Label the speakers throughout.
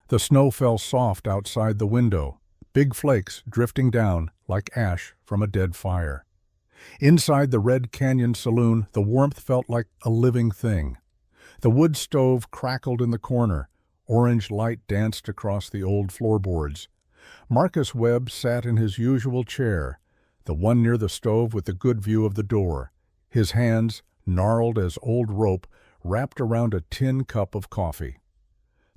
Speaker 1: The snow fell soft outside the window, big flakes drifting down like ash from a dead fire. Inside the Red Canyon Saloon, the warmth felt like a living thing. The wood stove crackled in the corner. Orange light danced across the old floorboards. Marcus Webb sat in his usual chair, the one near the stove with the good view of the door, his hands, gnarled as old rope, wrapped around a tin cup of coffee.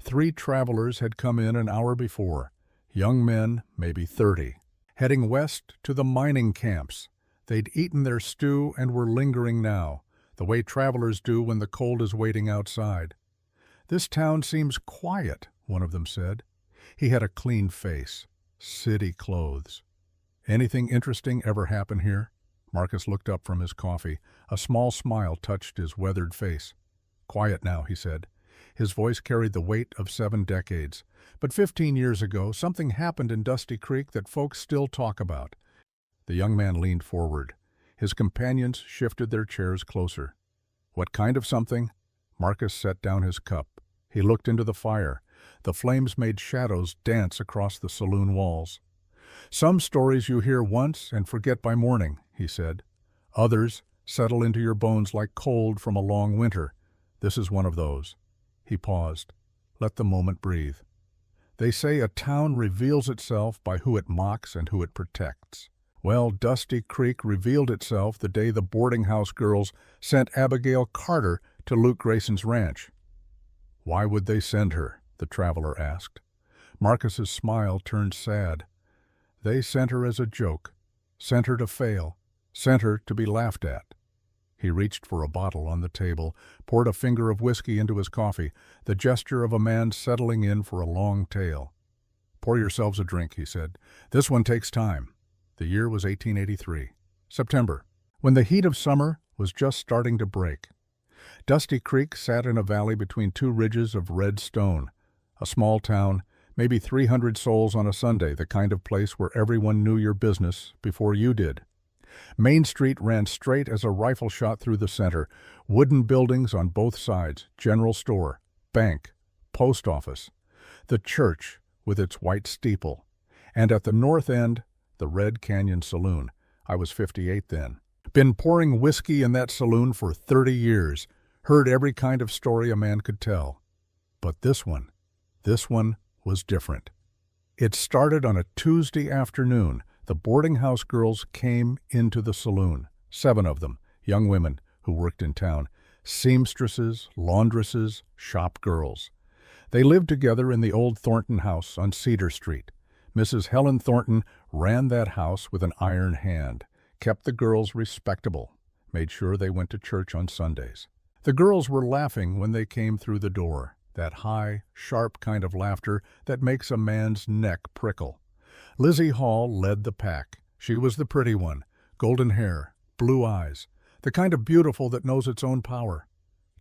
Speaker 1: 3 travelers had come in an hour before, young men, maybe 30, heading west to the mining camps. They'd eaten their stew and were lingering now, the way travelers do when the cold is waiting outside. "This town seems quiet," one of them said. He had a clean face, city clothes. "Anything interesting ever happen here?" Marcus looked up from his coffee. A small smile touched his weathered face. "Quiet now," he said. His voice carried the weight of 7 decades. "But 15 years ago, something happened in Dusty Creek that folks still talk about." The young man leaned forward. His companions shifted their chairs closer. "What kind of something?" Marcus set down his cup. He looked into the fire. The flames made shadows dance across the saloon walls. "Some stories you hear once and forget by morning," he said. "Others settle into your bones like cold from a long winter. This is one of those." He paused. Let the moment breathe. "They say a town reveals itself by who it mocks and who it protects. Well, Dusty Creek revealed itself the day the boarding house girls sent Abigail Carter to Luke Grayson's ranch." "Why would they send her?" the traveler asked. Marcus's smile turned sad. "They sent her as a joke, sent her to fail, sent her to be laughed at." He reached for a bottle on the table, poured a finger of whiskey into his coffee, the gesture of a man settling in for a long tale. "Pour yourselves a drink," he said. "This one takes time." The year was 1883, September, when the heat of summer was just starting to break. Dusty Creek sat in a valley between 2 ridges of red stone. A small town, maybe 300 souls on a Sunday, the kind of place where everyone knew your business before you did. Main Street ran straight as a rifle shot through the center. Wooden buildings on both sides, general store, bank, post office, the church with its white steeple, and at the north end, the Red Canyon Saloon. I was 58 then. Been pouring whiskey in that saloon for 30 years. Heard every kind of story a man could tell. But this one was different. It started on a Tuesday afternoon. The boarding house girls came into the saloon, 7 of them, young women who worked in town, seamstresses, laundresses, shop girls. They lived together in the old Thornton house on Cedar Street. Mrs. Helen Thornton ran that house with an iron hand, kept the girls respectable, made sure they went to church on Sundays. The girls were laughing when they came through the door, that high, sharp kind of laughter that makes a man's neck prickle. Lizzie Hall led the pack. She was the pretty one, golden hair, blue eyes, the kind of beautiful that knows its own power.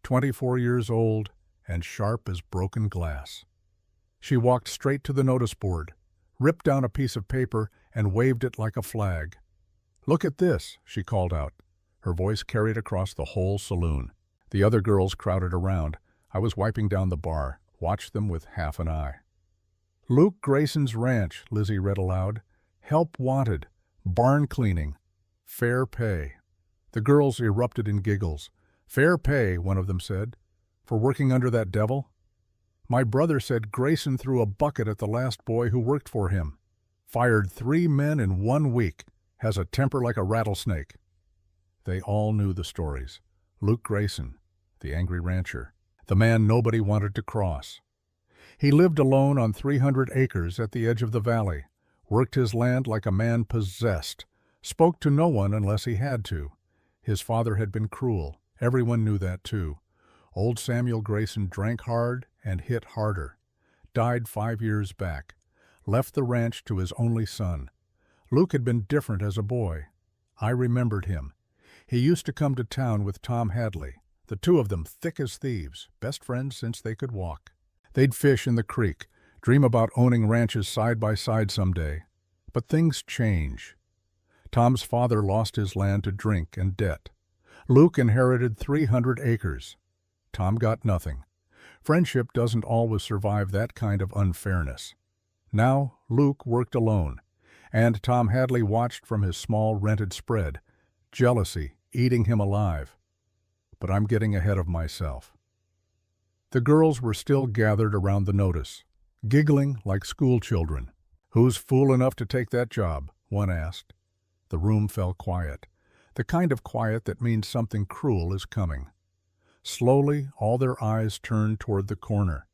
Speaker 1: 24 years old and sharp as broken glass. She walked straight to the notice board, ripped down a piece of paper, and waved it like a flag. "Look at this," she called out. Her voice carried across the whole saloon. The other girls crowded around. I was wiping down the bar, watched them with half an eye. "Luke Grayson's ranch," Lizzie read aloud. "Help wanted. Barn cleaning. Fair pay." The girls erupted in giggles. "Fair pay," one of them said. "For working under that devil?" "My brother said Grayson threw a bucket at the last boy who worked for him. Fired 3 men in 1 week. Has a temper like a rattlesnake." They all knew the stories. Luke Grayson, the angry rancher, the man nobody wanted to cross. He lived alone on 300 acres at the edge of the valley, worked his land like a man possessed, spoke to no one unless he had to. His father had been cruel. Everyone knew that too. Old Samuel Grayson drank hard and hit harder. Died 5 years back. Left the ranch to his only son. Luke had been different as a boy. I remembered him. He used to come to town with Tom Hadley, the 2 of them thick as thieves, best friends since they could walk. They'd fish in the creek, dream about owning ranches side by side someday. But things change. Tom's father lost his land to drink and debt. Luke inherited 300 acres. Tom got nothing. Friendship doesn't always survive that kind of unfairness. Now Luke worked alone, and Tom Hadley watched from his small rented spread, jealousy eating him alive. But I'm getting ahead of myself. The girls were still gathered around the notice, giggling like school children. "Who's fool enough to take that job?" one asked. The room fell quiet, the kind of quiet that means something cruel is coming. Slowly, all their eyes turned toward the corner.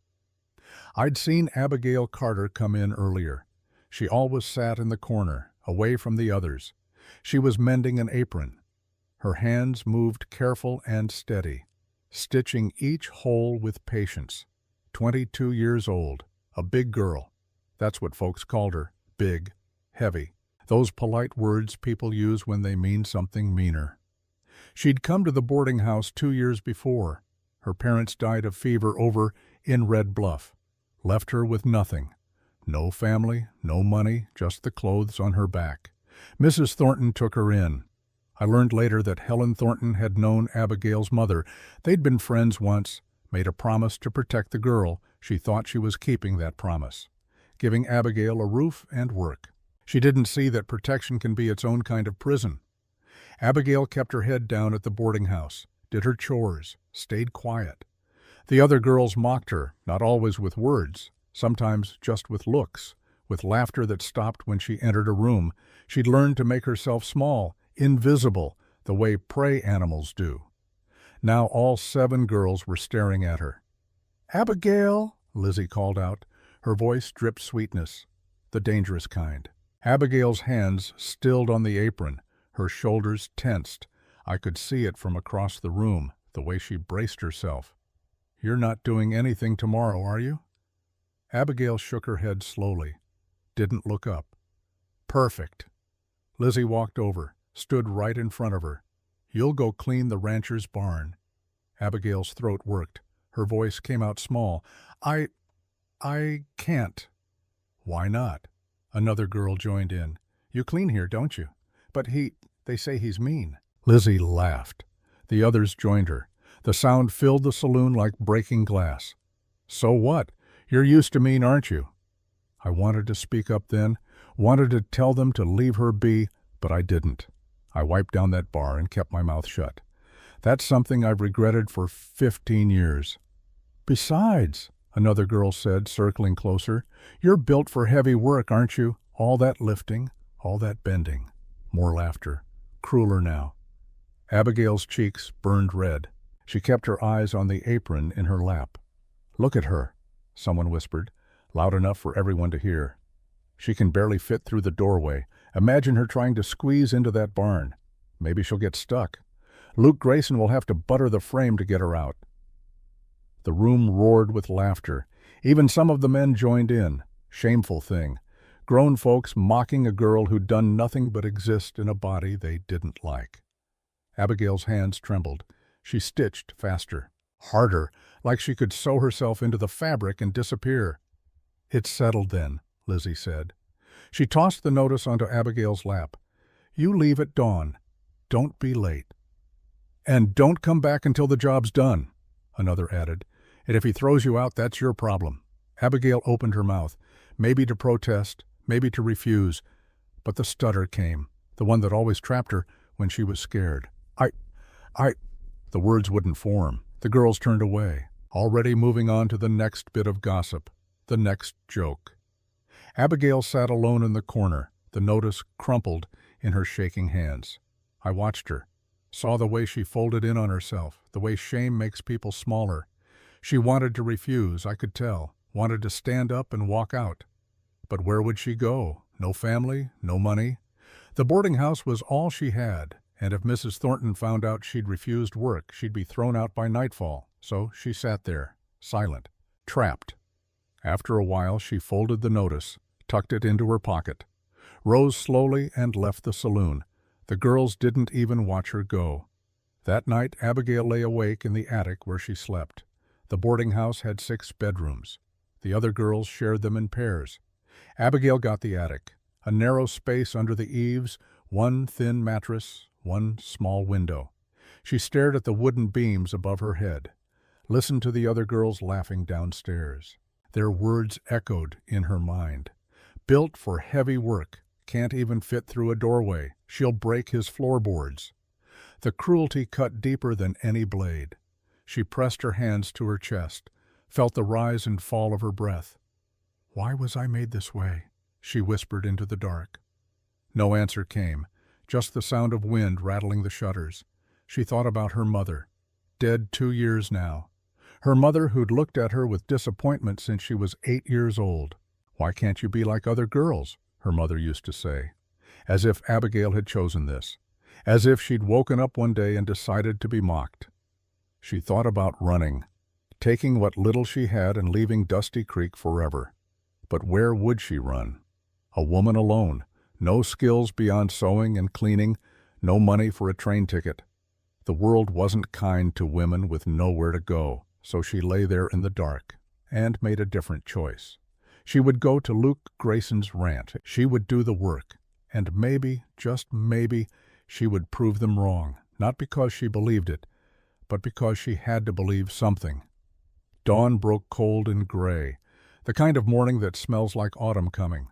Speaker 1: I'd seen Abigail Carter come in earlier. She always sat in the corner, away from the others. She was mending an apron. Her hands moved careful and steady, stitching each hole with patience. 22 years old, a big girl. That's what folks called her, big, heavy. Those polite words people use when they mean something meaner. She'd come to the boarding house 2 years before. Her parents died of fever over in Red Bluff. Left her with nothing. No family, no money, just the clothes on her back. Mrs. Thornton took her in. I learned later that Helen Thornton had known Abigail's mother. They'd been friends once, made a promise to protect the girl. She thought she was keeping that promise, giving Abigail a roof and work. She didn't see that protection can be its own kind of prison. Abigail kept her head down at the boarding house, did her chores, stayed quiet. The other girls mocked her, not always with words, sometimes just with looks, with laughter that stopped when she entered a room. She'd learned to make herself small, invisible, the way prey animals do. Now all 7 girls were staring at her. "Abigail," Lizzie called out. Her voice dripped sweetness, the dangerous kind. Abigail's hands stilled on the apron, her shoulders tensed. I could see it from across the room, the way she braced herself. "You're not doing anything tomorrow, are you?" Abigail shook her head slowly, didn't look up. "Perfect." Lizzie walked over, stood right in front of her. "You'll go clean the rancher's barn." Abigail's throat worked. Her voice came out small. I can't." "Why not?" Another girl joined in. "You clean here, don't you?" "But they say he's mean." Lizzie laughed. The others joined her. The sound filled the saloon like breaking glass. "So what? You're used to mean, aren't you?" I wanted to speak up then, wanted to tell them to leave her be, but I didn't. I wiped down that bar and kept my mouth shut. That's something I've regretted for 15 years. "Besides," another girl said, circling closer, "you're built for heavy work, aren't you? All that lifting, all that bending." More laughter, crueler now. Abigail's cheeks burned red. She kept her eyes on the apron in her lap. "Look at her," someone whispered, loud enough for everyone to hear. "She can barely fit through the doorway. Imagine her trying to squeeze into that barn. Maybe she'll get stuck. Luke Grayson will have to butter the frame to get her out." The room roared with laughter. Even some of the men joined in. Shameful thing. Grown folks mocking a girl who'd done nothing but exist in a body they didn't like. Abigail's hands trembled. She stitched faster, harder, like she could sew herself into the fabric and disappear. "It's settled then," Lizzie said. She tossed the notice onto Abigail's lap. "You leave at dawn. Don't be late. And don't come back until the job's done," another added. "And if he throws you out, that's your problem." Abigail opened her mouth, maybe to protest, maybe to refuse, but the stutter came, the one that always trapped her when she was scared. I... The words wouldn't form. The girls turned away, already moving on to the next bit of gossip, the next joke. Abigail sat alone in the corner, the notice crumpled in her shaking hands. I watched her, saw the way she folded in on herself, the way shame makes people smaller. She wanted to refuse, I could tell, wanted to stand up and walk out. But where would she go? No family, no money. The boarding house was all she had, and if Mrs. Thornton found out she'd refused work, she'd be thrown out by nightfall. So she sat there, silent, trapped. After a while, she folded the notice, tucked it into her pocket, rose slowly and left the saloon. The girls didn't even watch her go. That night, Abigail lay awake in the attic where she slept. The boarding house had 6 bedrooms. The other girls shared them in pairs. Abigail got the attic, a narrow space under the eaves, one thin mattress, one small window. She stared at the wooden beams above her head. Listened to the other girls laughing downstairs. Their words echoed in her mind. Built for heavy work, can't even fit through a doorway. She'll break his floorboards. The cruelty cut deeper than any blade. She pressed her hands to her chest, felt the rise and fall of her breath. "Why was I made this way?" she whispered into the dark. No answer came, just the sound of wind rattling the shutters. She thought about her mother, dead 2 years now. Her mother who'd looked at her with disappointment since she was 8 years old. "Why can't you be like other girls?" her mother used to say, as if Abigail had chosen this, as if she'd woken up one day and decided to be mocked. She thought about running, taking what little she had and leaving Dusty Creek forever. But where would she run? A woman alone, no skills beyond sewing and cleaning, no money for a train ticket. The world wasn't kind to women with nowhere to go, so she lay there in the dark and made a different choice. She would go to Luke Grayson's ranch. She would do the work, and maybe, just maybe, she would prove them wrong, not because she believed it, but because she had to believe something. Dawn broke cold and gray, the kind of morning that smells like autumn coming.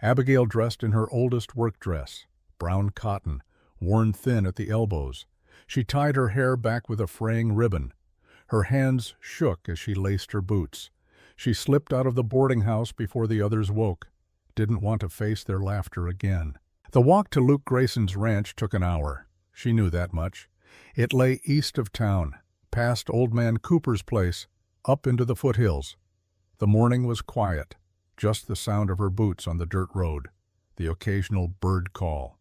Speaker 1: Abigail dressed in her oldest work dress, brown cotton, worn thin at the elbows. She tied her hair back with a fraying ribbon. Her hands shook as she laced her boots. She slipped out of the boarding house before the others woke. Didn't want to face their laughter again. The walk to Luke Grayson's ranch took an hour. She knew that much. It lay east of town, past Old Man Cooper's place, up into the foothills. The morning was quiet, just the sound of her boots on the dirt road, the occasional bird call.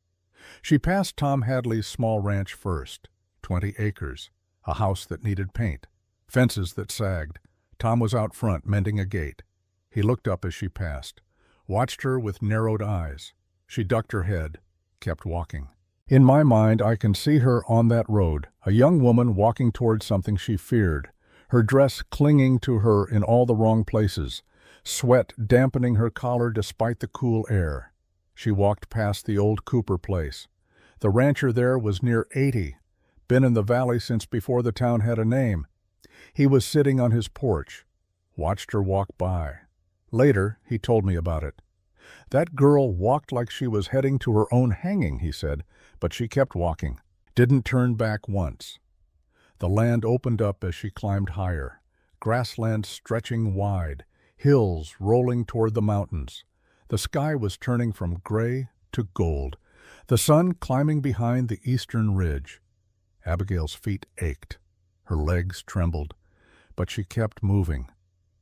Speaker 1: She passed Tom Hadley's small ranch first, 20 acres, a house that needed paint, fences that sagged. Tom was out front mending a gate. He looked up as she passed, watched her with narrowed eyes. She ducked her head, kept walking. In my mind, I can see her on that road, a young woman walking toward something she feared, her dress clinging to her in all the wrong places, sweat dampening her collar despite the cool air. She walked past the old Cooper place. The rancher there was near 80, been in the valley since before the town had a name. He was sitting on his porch, watched her walk by. Later, he told me about it. "That girl walked like she was heading to her own hanging," he said, but she kept walking, didn't turn back once. The land opened up as she climbed higher, grassland stretching wide, hills rolling toward the mountains. The sky was turning from gray to gold, the sun climbing behind the eastern ridge. Abigail's feet ached. Her legs trembled, but she kept moving.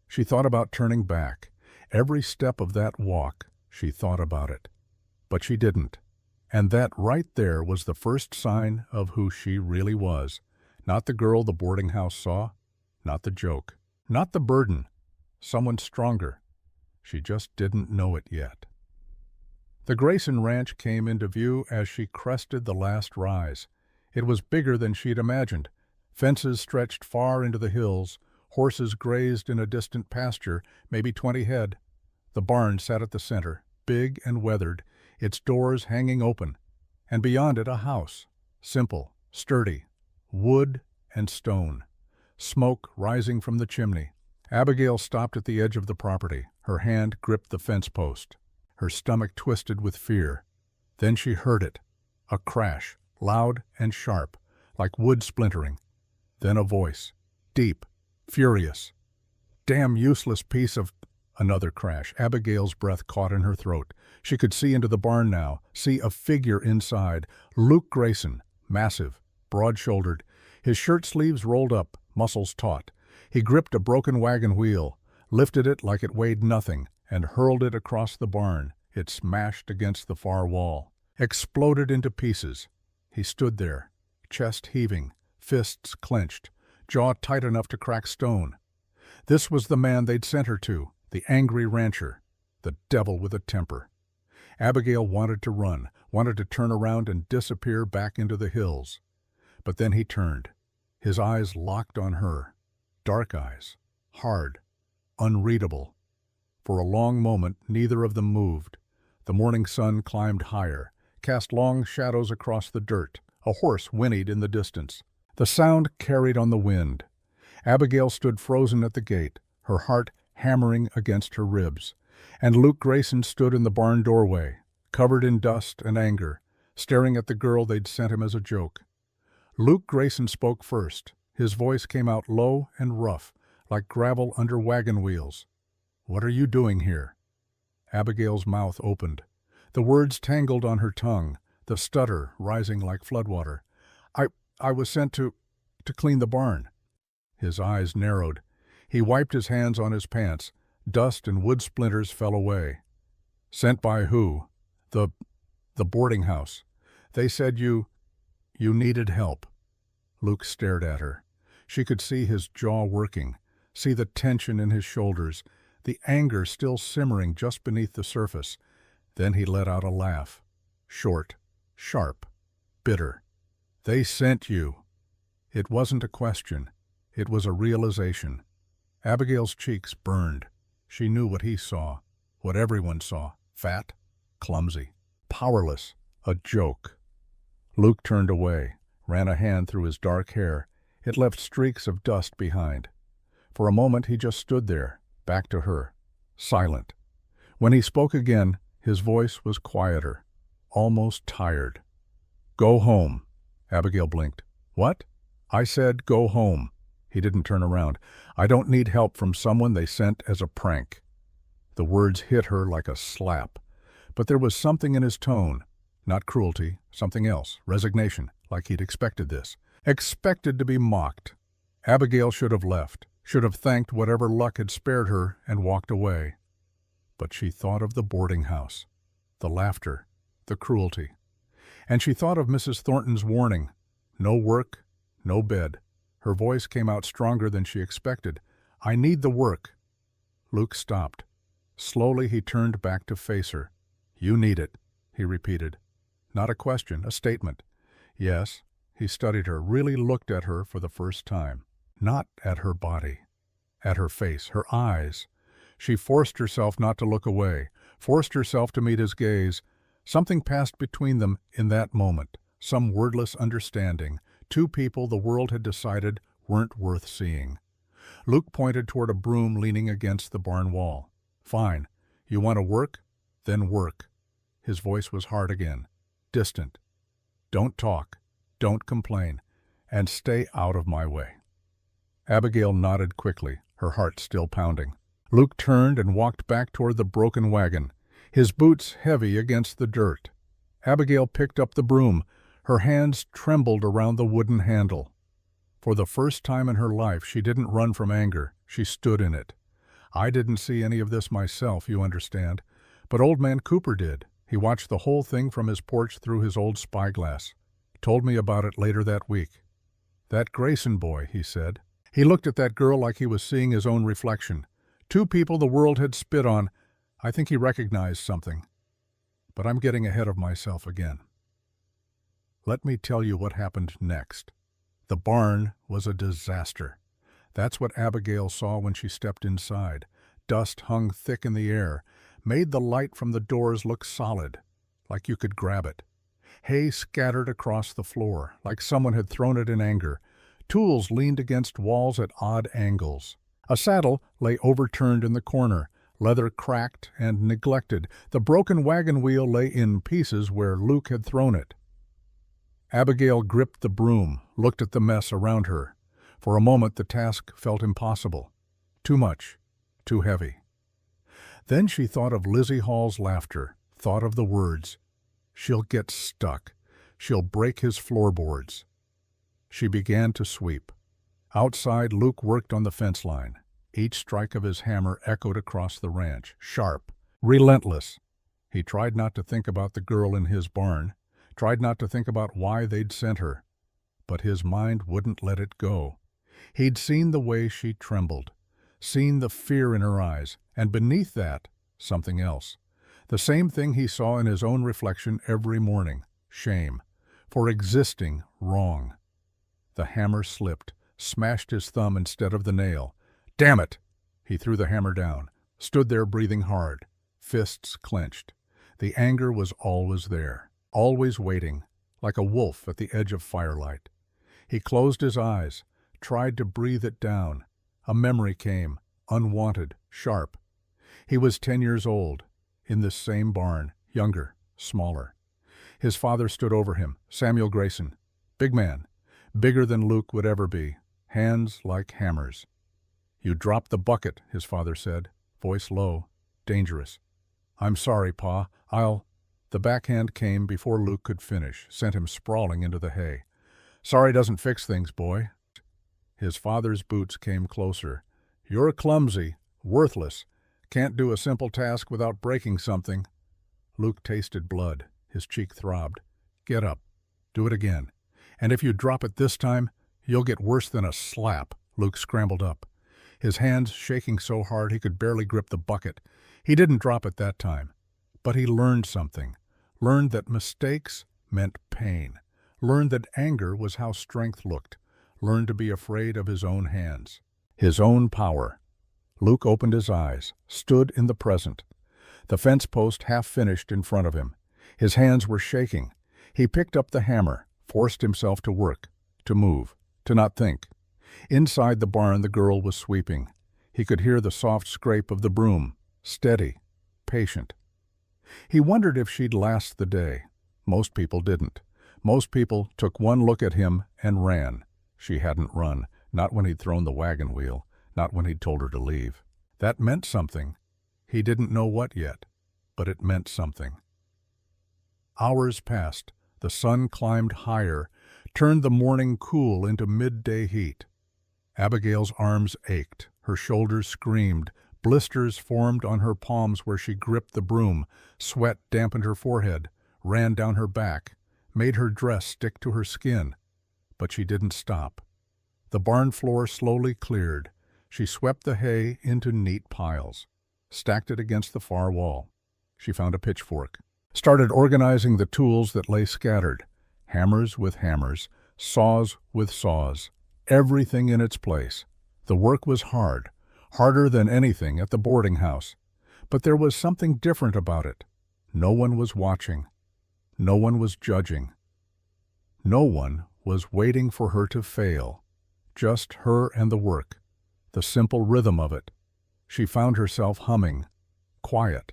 Speaker 1: She thought about turning back. Every step of that walk, she thought about it. But she didn't. And that right there was the first sign of who she really was. Not the girl the boarding house saw, not the joke, not the burden. Someone stronger. She just didn't know it yet. The Grayson Ranch came into view as she crested the last rise. It was bigger than she'd imagined. Fences stretched far into the hills. Horses grazed in a distant pasture, maybe 20 head. The barn sat at the center, big and weathered, its doors hanging open. And beyond it a house, simple, sturdy, wood and stone. Smoke rising from the chimney. Abigail stopped at the edge of the property. Her hand gripped the fence post. Her stomach twisted with fear. Then she heard it. A crash, loud and sharp, like wood splintering. Then a voice, deep, furious. "Damn useless piece of—" Another crash. Abigail's breath caught in her throat. She could see into the barn now, see a figure inside. Luke Grayson, massive, broad-shouldered, his shirt sleeves rolled up, muscles taut. He gripped a broken wagon wheel, lifted it like it weighed nothing, and hurled it across the barn. It smashed against the far wall, exploded into pieces. He stood there, chest heaving, fists clenched, jaw tight enough to crack stone. This was the man they'd sent her to, the angry rancher, the devil with a temper. Abigail wanted to run, wanted to turn around and disappear back into the hills. But then he turned. His eyes locked on her. Dark eyes, hard, unreadable. For a long moment, neither of them moved. The morning sun climbed higher, cast long shadows across the dirt. A horse whinnied in the distance. The sound carried on the wind. Abigail stood frozen at the gate, her heart hammering against her ribs, and Luke Grayson stood in the barn doorway, covered in dust and anger, staring at the girl they'd sent him as a joke. Luke Grayson spoke first. His voice came out low and rough, like gravel under wagon wheels. "What are you doing here?" Abigail's mouth opened. The words tangled on her tongue, the stutter rising like floodwater. I was sent to clean the barn." His eyes narrowed. He wiped his hands on his pants. Dust and wood splinters fell away. "Sent by who?" The boarding house. They said you needed help." Luke stared at her. She could see his jaw working, see the tension in his shoulders, the anger still simmering just beneath the surface. Then he let out a laugh. Short, sharp, bitter. "They sent you." It wasn't a question. It was a realization. Abigail's cheeks burned. She knew what he saw, what everyone saw. Fat, clumsy, powerless, a joke. Luke turned away, ran a hand through his dark hair. It left streaks of dust behind. For a moment he just stood there, back to her, silent. When he spoke again, his voice was quieter, almost tired. "Go home." Abigail blinked. "What?" "I said go home." He didn't turn around. "I don't need help from someone they sent as a prank." The words hit her like a slap. But there was something in his tone. Not cruelty, something else. Resignation, like he'd expected this. Expected to be mocked. Abigail should have left, should have thanked whatever luck had spared her and walked away. But she thought of the boarding house, the laughter, the cruelty. And she thought of Mrs. Thornton's warning. No work, no bed. Her voice came out stronger than she expected. "I need the work." Luke stopped. Slowly he turned back to face her. "You need it," he repeated. Not a question, a statement. Yes, he studied her, really looked at her for the first time. Not at her body, at her face, her eyes. She forced herself not to look away, forced herself to meet his gaze. Something passed between them in that moment, some wordless understanding. Two people the world had decided weren't worth seeing. Luke pointed toward a broom leaning against the barn wall. "Fine. You want to work? Then work." His voice was hard again, distant. "Don't talk, don't complain, and stay out of my way." Abigail nodded quickly, her heart still pounding. Luke turned and walked back toward the broken wagon, his boots heavy against the dirt. Abigail picked up the broom. Her hands trembled around the wooden handle. For the first time in her life, she didn't run from anger. She stood in it. I didn't see any of this myself, you understand. But old man Cooper did. He watched the whole thing from his porch through his old spyglass. Told me about it later that week. "That Grayson boy," he said. He looked at that girl like he was seeing his own reflection. Two people the world had spit on. I think he recognized something. But I'm getting ahead of myself again. Let me tell you what happened next. The barn was a disaster. That's what Abigail saw when she stepped inside. Dust hung thick in the air, made the light from the doors look solid, like you could grab it. Hay scattered across the floor, like someone had thrown it in anger. Tools leaned against walls at odd angles. A saddle lay overturned in the corner, leather cracked and neglected. The broken wagon wheel lay in pieces where Luke had thrown it. Abigail gripped the broom, looked at the mess around her. For a moment the task felt impossible. Too much, too heavy. Then she thought of Lizzie Hall's laughter, thought of the words, "She'll get stuck. She'll break his floorboards." She began to sweep. Outside, Luke worked on the fence line. Each strike of his hammer echoed across the ranch, sharp, relentless. He tried not to think about the girl in his barn, tried not to think about why they'd sent her. But his mind wouldn't let it go. He'd seen the way she trembled, seen the fear in her eyes, and beneath that, something else. The same thing he saw in his own reflection every morning, shame, for existing wrong. The hammer slipped, smashed his thumb instead of the nail. "Damn it!" He threw the hammer down, stood there breathing hard, fists clenched. The anger was always there, always waiting, like a wolf at the edge of firelight. He closed his eyes, tried to breathe it down. A memory came, unwanted, sharp. He was 10 years old, in this same barn, younger, smaller. His father stood over him, Samuel Grayson. Big man, bigger than Luke would ever be, hands like hammers. "You dropped the bucket," his father said, voice low, dangerous. "I'm sorry, Pa. The backhand came before Luke could finish, sent him sprawling into the hay. "Sorry doesn't fix things, boy." His father's boots came closer. "You're clumsy, worthless. Can't do a simple task without breaking something." Luke tasted blood. His cheek throbbed. "Get up. Do it again. And if you drop it this time, you'll get worse than a slap." Luke scrambled up, his hands shaking so hard he could barely grip the bucket. He didn't drop it that time. But he learned something. Learned that mistakes meant pain. Learned that anger was how strength looked. Learned to be afraid of his own hands. His own power. Luke opened his eyes, stood in the present. The fence post half finished in front of him. His hands were shaking. He picked up the hammer, forced himself to work, to move, to not think. Inside the barn the girl was sweeping. He could hear the soft scrape of the broom, steady, patient. He wondered if she'd last the day. Most people didn't. Most people took one look at him and ran. She hadn't run, not when he'd thrown the wagon wheel, not when he'd told her to leave. That meant something. He didn't know what yet, but it meant something. Hours passed. The sun climbed higher, turned the morning cool into midday heat. Abigail's arms ached, her shoulders screamed, blisters formed on her palms where she gripped the broom, sweat dampened her forehead, ran down her back, made her dress stick to her skin. But she didn't stop. The barn floor slowly cleared. She swept the hay into neat piles, stacked it against the far wall. She found a pitchfork, started organizing the tools that lay scattered, hammers with hammers, saws with saws, everything in its place. The work was hard, harder than anything at the boarding house, but there was something different about it. No one was watching. No one was judging. No one was waiting for her to fail. Just her and the work, the simple rhythm of it. She found herself humming, quiet,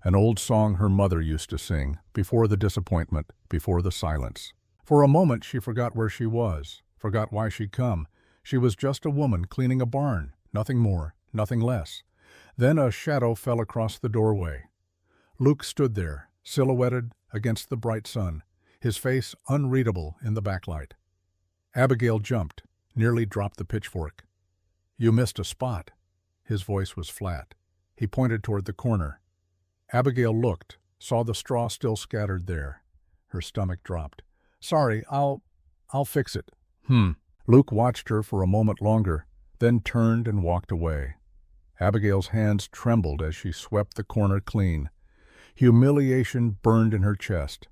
Speaker 1: an old song her mother used to sing, before the disappointment, before the silence. For a moment she forgot where she was, forgot why she'd come. She was just a woman cleaning a barn, nothing more, nothing less. Then a shadow fell across the doorway. Luke stood there, silhouetted against the bright sun, his face unreadable in the backlight. Abigail jumped, nearly dropped the pitchfork. "You missed a spot." His voice was flat. He pointed toward the corner. Abigail looked, saw the straw still scattered there. Her stomach dropped. "Sorry, I'll fix it." Luke watched her for a moment longer, then turned and walked away. Abigail's hands trembled as she swept the corner clean. Humiliation burned in her chest.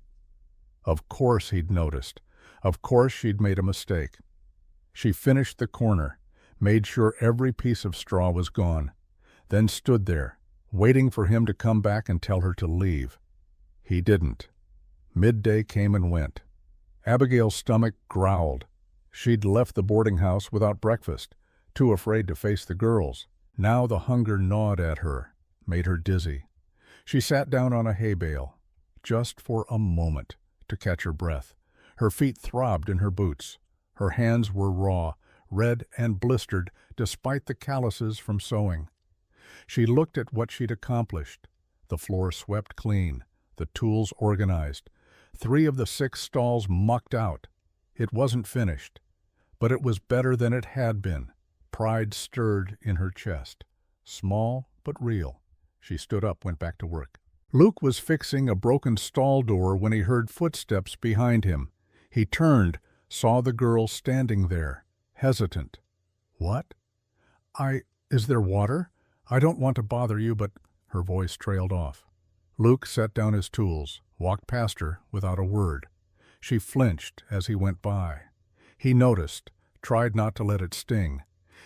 Speaker 1: Of course he'd noticed. Of course she'd made a mistake. She finished the corner, made sure every piece of straw was gone, then stood there, waiting for him to come back and tell her to leave. He didn't. Midday came and went. Abigail's stomach growled. She'd left the boarding house without breakfast, too afraid to face the girls. Now the hunger gnawed at her, made her dizzy. She sat down on a hay bale, just for a moment, to catch her breath. Her feet throbbed in her boots. Her hands were raw, red and blistered despite the calluses from sewing. She looked at what she'd accomplished. The floor swept clean, the tools organized. 3 of the 6 stalls mucked out. It wasn't finished, but it was better than it had been. Pride stirred in her chest. Small but real. She stood up, went back to work. Luke was fixing a broken stall door when he heard footsteps behind him. He turned, saw the girl standing there, hesitant. "What? Is there water? I don't want to bother you, but—" Her voice trailed off. Luke set down his tools, walked past her without a word. She flinched as he went by. He noticed, tried not to let it sting.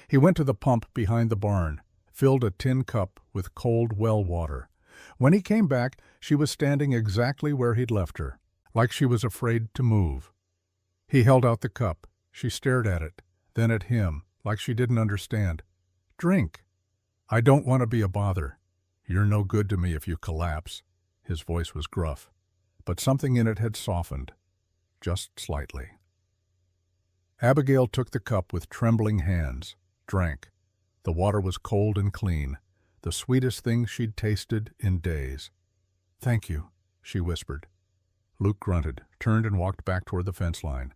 Speaker 1: He went to the pump behind the barn, filled a tin cup with cold well water. When he came back, she was standing exactly where he'd left her, like she was afraid to move. He held out the cup. She stared at it, then at him, like she didn't understand. "Drink." "I don't want to be a bother." "You're no good to me if you collapse." His voice was gruff, but something in it had softened, just slightly. Abigail took the cup with trembling hands, drank. The water was cold and clean, the sweetest thing she'd tasted in days. "Thank you," she whispered. Luke grunted, turned and walked back toward the fence line.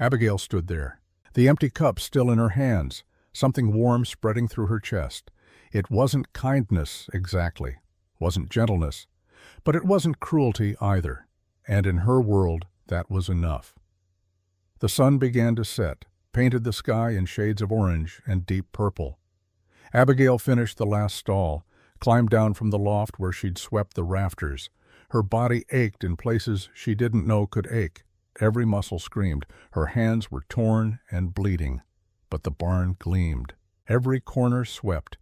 Speaker 1: Abigail stood there, the empty cup still in her hands, something warm spreading through her chest. It wasn't kindness exactly, wasn't gentleness, but it wasn't cruelty either, and in her world that was enough. The sun began to set, painted the sky in shades of orange and deep purple. Abigail finished the last stall, climbed down from the loft where she'd swept the rafters. Her body ached in places she didn't know could ache. Every muscle screamed. Her hands were torn and bleeding. But the barn gleamed. Every corner swept,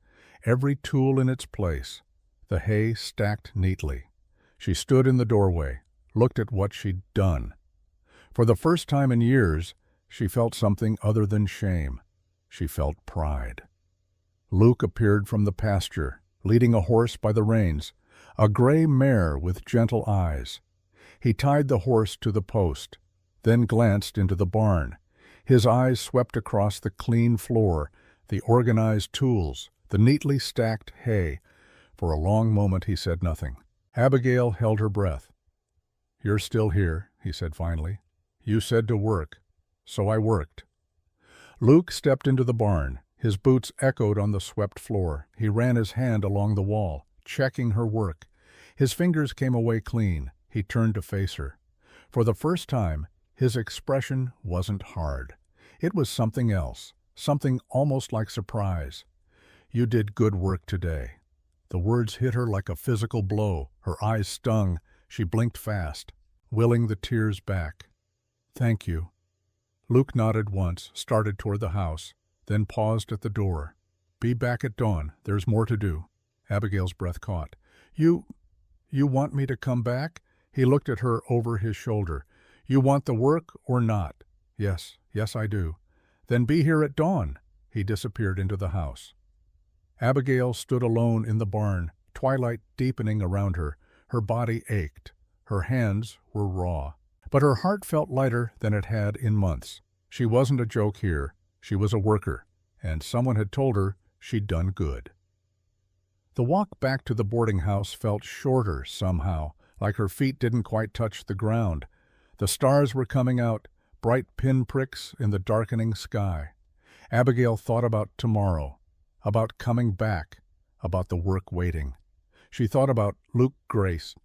Speaker 1: every tool in its place. The hay stacked neatly. She stood in the doorway, looked at what she'd done. For the first time in years, she felt something other than shame. She felt pride. Luke appeared from the pasture, leading a horse by the reins, a gray mare with gentle eyes. He tied the horse to the post, then glanced into the barn. His eyes swept across the clean floor, the organized tools, the neatly stacked hay. For a long moment he said nothing. Abigail held her breath. "You're still here," he said finally. "You said to work, so I worked." Luke stepped into the barn. His boots echoed on the swept floor. He ran his hand along the wall, checking her work. His fingers came away clean. He turned to face her. For the first time, his expression wasn't hard. It was something else, something almost like surprise. "You did good work today." The words hit her like a physical blow. Her eyes stung. She blinked fast, willing the tears back. "Thank you." Luke nodded once, started toward the house, then paused at the door. "Be back at dawn. There's more to do." Abigail's breath caught. You want me to come back?" He looked at her over his shoulder. "You want the work or not?" Yes, I do." "Then be here at dawn." He disappeared into the house. Abigail stood alone in the barn, twilight deepening around her. Her body ached. Her hands were raw. But her heart felt lighter than it had in months. She wasn't a joke here. She was a worker, and someone had told her she'd done good. The walk back to the boarding house felt shorter somehow, like her feet didn't quite touch the ground. The stars were coming out, bright pinpricks in the darkening sky. Abigail thought about tomorrow, about coming back, about the work waiting. She thought about Luke Grayson,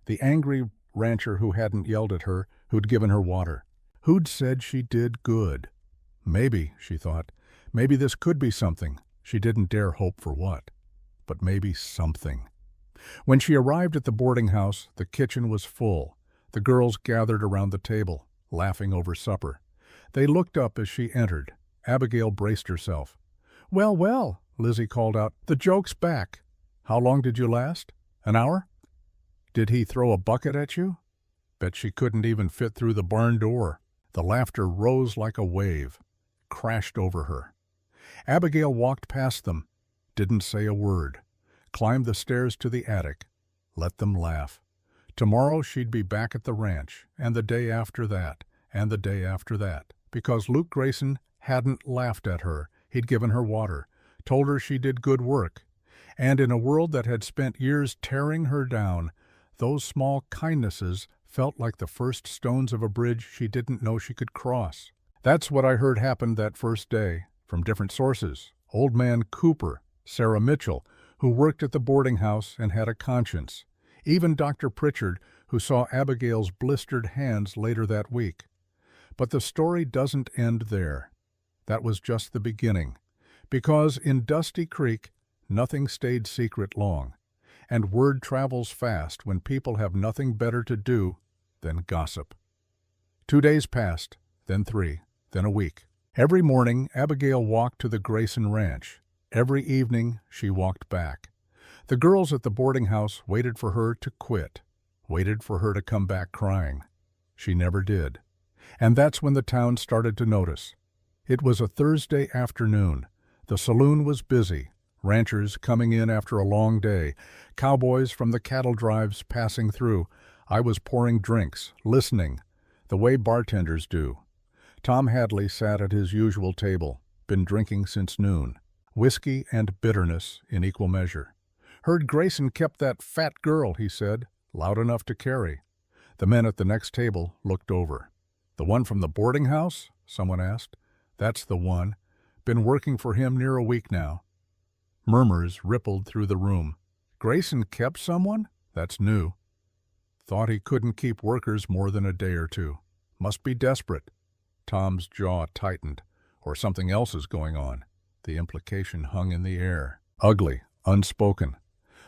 Speaker 1: the angry rancher who hadn't yelled at her, who'd given her water, who'd said she did good. Maybe, she thought, maybe this could be something. She didn't dare hope for what, but maybe something. When she arrived at the boarding house, the kitchen was full. The girls gathered around the table, laughing over supper. They looked up as she entered. Abigail braced herself. Well, well, Lizzie called out, the joke's back. How long did you last? An hour? Did he throw a bucket at you? Bet she couldn't even fit through the barn door. The laughter rose like a wave, crashed over her. Abigail walked past them, didn't say a word, climbed the stairs to the attic, let them laugh. Tomorrow she'd be back at the ranch, and the day after that, and the day after that, because Luke Grayson hadn't laughed at her. He'd given her water, told her she did good work. And in a world that had spent years tearing her down, those small kindnesses felt like the first stones of a bridge she didn't know she could cross. That's what I heard happened that first day, from different sources. Old man Cooper, Sarah Mitchell, who worked at the boarding house and had a conscience. Even Dr. Pritchard, who saw Abigail's blistered hands later that week. But the story doesn't end there. That was just the beginning. Because in Dusty Creek, nothing stayed secret long. And word travels fast when people have nothing better to do than gossip. 2 days passed, then 3, then a week. Every morning, Abigail walked to the Grayson Ranch. Every evening, she walked back. The girls at the boarding house waited for her to quit, waited for her to come back crying. She never did. And that's when the town started to notice. It was a Thursday afternoon. The saloon was busy, ranchers coming in after a long day, cowboys from the cattle drives passing through. I was pouring drinks, listening, the way bartenders do. Tom Hadley sat at his usual table, been drinking since noon. Whiskey and bitterness in equal measure. "Heard Grayson kept that fat girl," he said, loud enough to carry. The men at the next table looked over. "The one from the boarding house?" someone asked. "That's the one. Been working for him near a week now." Murmurs rippled through the room. "Grayson kept someone? That's new. Thought he couldn't keep workers more than a day or two. Must be desperate." Tom's jaw tightened. Or something else is going on. The implication hung in the air. Ugly, unspoken.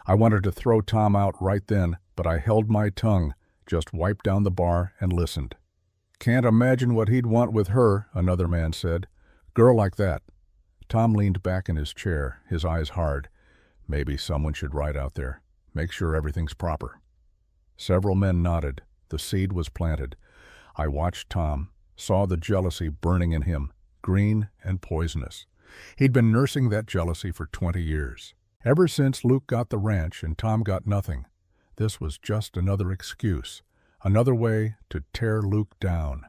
Speaker 1: I wanted to throw Tom out right then, but I held my tongue, just wiped down the bar and listened. "Can't imagine what he'd want with her," another man said. "Girl like that." Tom leaned back in his chair, his eyes hard. "Maybe someone should ride out there. Make sure everything's proper." Several men nodded. The seed was planted. I watched Tom, saw the jealousy burning in him, green and poisonous. He'd been nursing that jealousy for 20 years. Ever since Luke got the ranch and Tom got nothing, this was just another excuse, another way to tear Luke down.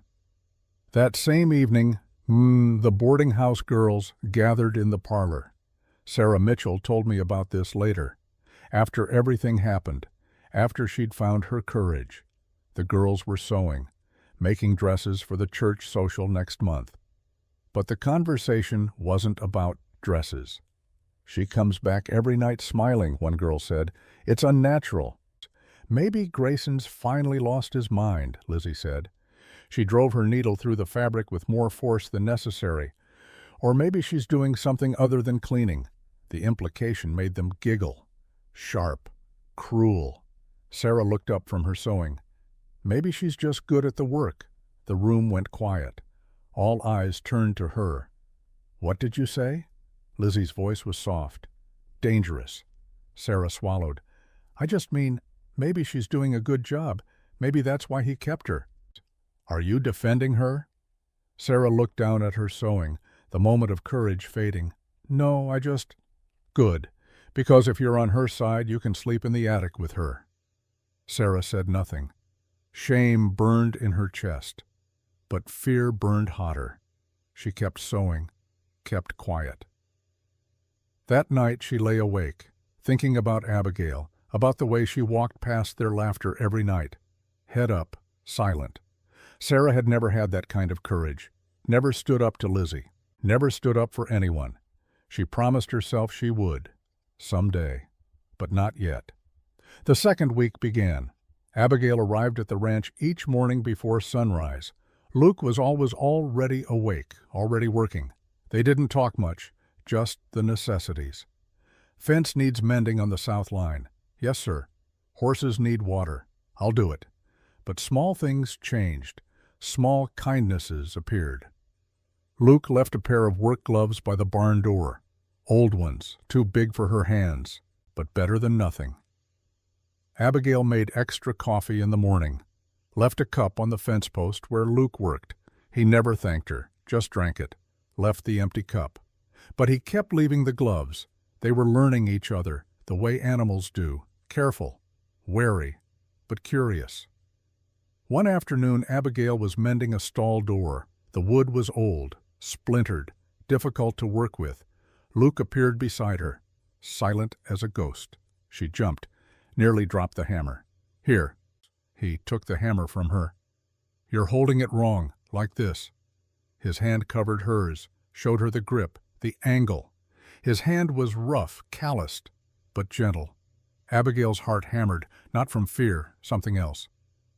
Speaker 1: That same evening, the boarding house girls gathered in the parlor. Sarah Mitchell told me about this later. After everything happened, after she'd found her courage, the girls were sewing, making dresses for the church social next month. But the conversation wasn't about dresses. "She comes back every night smiling," one girl said. "It's unnatural." "Maybe Grayson's finally lost his mind," Lizzie said. She drove her needle through the fabric with more force than necessary. "Or maybe she's doing something other than cleaning." The implication made them giggle. Sharp. Cruel. Sarah looked up from her sewing. "Maybe she's just good at the work." The room went quiet. All eyes turned to her. "What did you say?" Lizzie's voice was soft. "Dangerous." Sarah swallowed. "I just mean, maybe she's doing a good job. Maybe that's why he kept her." "Are you defending her?" Sarah looked down at her sewing, the moment of courage fading. "No, I just—" "Good, because if you're on her side, you can sleep in the attic with her." Sarah said nothing. Shame burned in her chest, but fear burned hotter. She kept sewing, kept quiet. That night she lay awake, thinking about Abigail, about the way she walked past their laughter every night, head up, silent. Sarah had never had that kind of courage, never stood up to Lizzie, never stood up for anyone. She promised herself she would, someday, but not yet. The second week began. Abigail arrived at the ranch each morning before sunrise. Luke was always already awake, already working. They didn't talk much, just the necessities. "Fence needs mending on the south line." "Yes, sir." "Horses need water." "I'll do it." But small things changed. Small kindnesses appeared. Luke left a pair of work gloves by the barn door. Old ones, too big for her hands, but better than nothing. Abigail made extra coffee in the morning, left a cup on the fence post where Luke worked. He never thanked her, just drank it, left the empty cup. But he kept leaving the gloves. They were learning each other, the way animals do, careful, wary, but curious. One afternoon Abigail was mending a stall door. The wood was old, splintered, difficult to work with. Luke appeared beside her, silent as a ghost. She jumped, nearly dropped the hammer. "Here." He took the hammer from her. "You're holding it wrong, like this." His hand covered hers, showed her the grip, the angle. His hand was rough, calloused, but gentle. Abigail's heart hammered, not from fear, something else.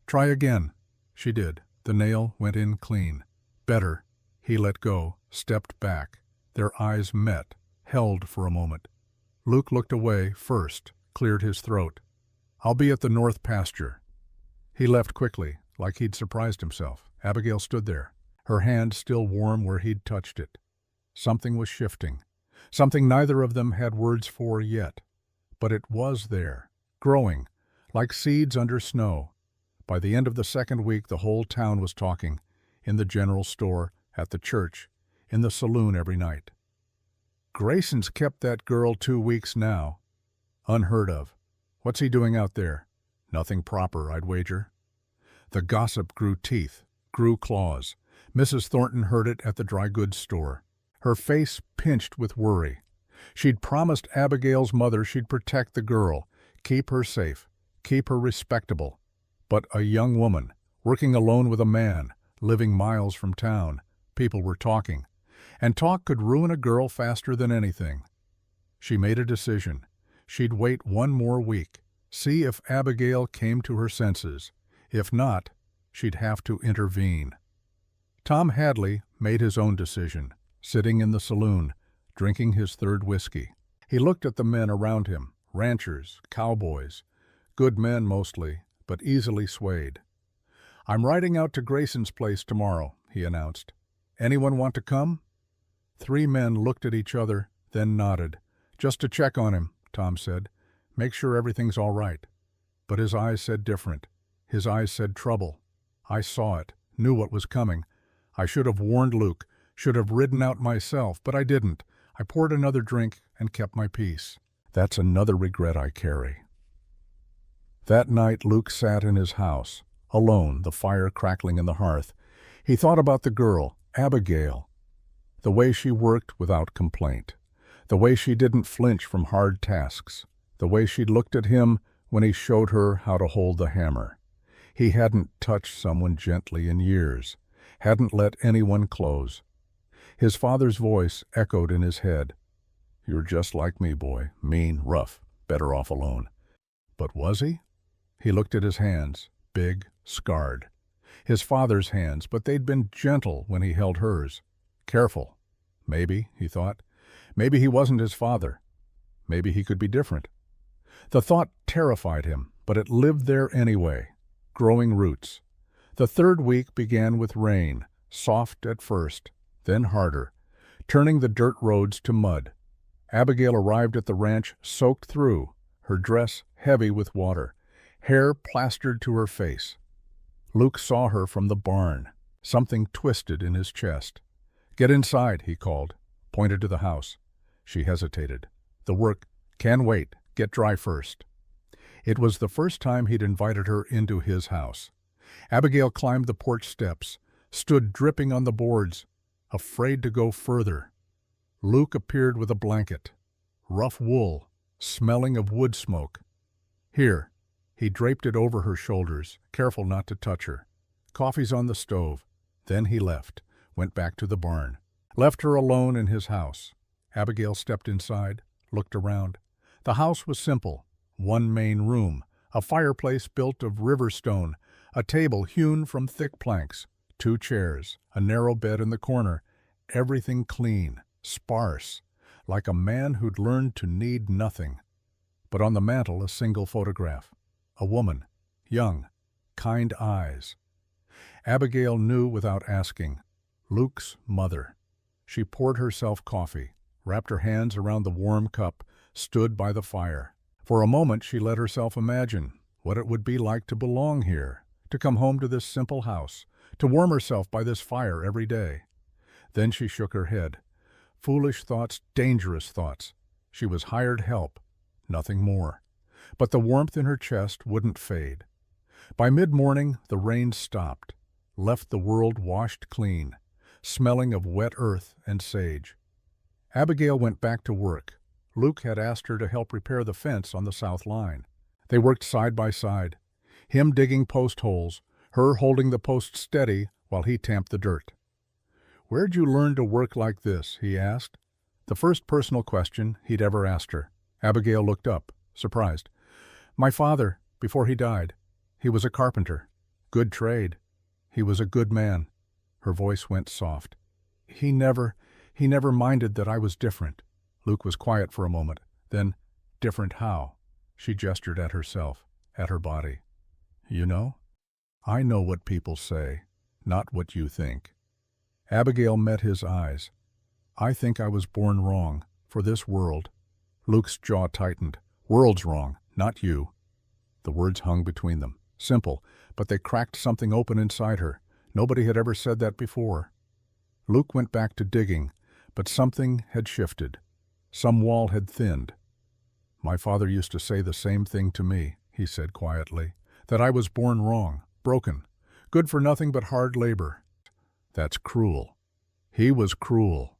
Speaker 1: "Try again." She did. The nail went in clean. "Better." He let go, stepped back. Their eyes met, held for a moment. Luke looked away first, cleared his throat. "I'll be at the north pasture." He left quickly, like he'd surprised himself. Abigail stood there, her hand still warm where he'd touched it. Something was shifting, something neither of them had words for yet. But it was there, growing, like seeds under snow. By the end of the second week, the whole town was talking. in the general store, at the church, in the saloon every night. Grayson's kept that girl 2 weeks now. Unheard of. What's he doing out there? Nothing proper, I'd wager. The gossip grew teeth, grew claws. Mrs. Thornton heard it at the dry goods store. Her face pinched with worry. She'd promised Abigail's mother she'd protect the girl, keep her safe, keep her respectable. But a young woman, working alone with a man, living miles from town, people were talking. And talk could ruin a girl faster than anything. She made a decision. She'd wait 1 more week, see if Abigail came to her senses. If not, she'd have to intervene. Tom Hadley made his own decision, sitting in the saloon, drinking his 3rd whiskey. He looked at the men around him, ranchers, cowboys, good men mostly, but easily swayed. "I'm riding out to Grayson's place tomorrow," he announced. "Anyone want to come?" 3 men looked at each other, then nodded. "Just to check on him," Tom said. "Make sure everything's all right." But his eyes said different. His eyes said trouble. I saw it, knew what was coming. I should have warned Luke, should have ridden out myself, but I didn't. I poured another drink and kept my peace. That's another regret I carry. That night Luke sat in his house, alone, the fire crackling in the hearth. He thought about the girl, Abigail. The way she worked without complaint. The way she didn't flinch from hard tasks. The way she'd looked at him when he showed her how to hold the hammer. He hadn't touched someone gently in years, hadn't let anyone close. His father's voice echoed in his head. "You're just like me, boy, mean, rough, better off alone." But was he? He looked at his hands, big, scarred. His father's hands, but they'd been gentle when he held hers. Careful. Maybe, he thought. Maybe he wasn't his father. Maybe he could be different. The thought terrified him, but it lived there anyway, growing roots. The 3rd week began with rain, soft at first, then harder, turning the dirt roads to mud. Abigail arrived at the ranch soaked through, her dress heavy with water, hair plastered to her face. Luke saw her from the barn, something twisted in his chest. "Get inside," he called, pointed to the house. She hesitated. "The work can wait. Get dry first." It was the first time he'd invited her into his house. Abigail climbed the porch steps, stood dripping on the boards, afraid to go further. Luke appeared with a blanket, rough wool, smelling of wood smoke. "Here." He draped it over her shoulders, careful not to touch her. "Coffee's on the stove." Then he left, went back to the barn. Left her alone in his house. Abigail stepped inside, looked around. The house was simple. 1 main room, a fireplace built of river stone, a table hewn from thick planks, 2 chairs, a narrow bed in the corner, everything clean, sparse, like a man who'd learned to need nothing. But on the mantel a single photograph. A woman, young, kind eyes. Abigail knew without asking. Luke's mother. She poured herself coffee, wrapped her hands around the warm cup, stood by the fire. For a moment she let herself imagine what it would be like to belong here, to come home to this simple house, to warm herself by this fire every day. Then she shook her head. Foolish thoughts, dangerous thoughts. She was hired help, nothing more. But the warmth in her chest wouldn't fade. By mid-morning the rain stopped, left the world washed clean, smelling of wet earth and sage. Abigail went back to work. Luke had asked her to help repair the fence on the south line. They worked side by side, him digging post holes, her holding the post steady while he tamped the dirt. "Where'd you learn to work like this?" he asked. The first personal question he'd ever asked her. Abigail looked up, surprised. "My father, before he died. He was a carpenter. Good trade. He was a good man." Her voice went soft. He never minded that I was different." Luke was quiet for a moment. Then, "Different how?" She gestured at herself, at her body. "You know? I know what people say, not what you think." Abigail met his eyes. "I think I was born wrong, for this world." Luke's jaw tightened. "World's wrong, not you." The words hung between them. Simple, but they cracked something open inside her. Nobody had ever said that before. Luke went back to digging, but something had shifted. Some wall had thinned. "My father used to say the same thing to me," he said quietly, "that I was born wrong, broken, good for nothing but hard labor. That's cruel." He was cruel.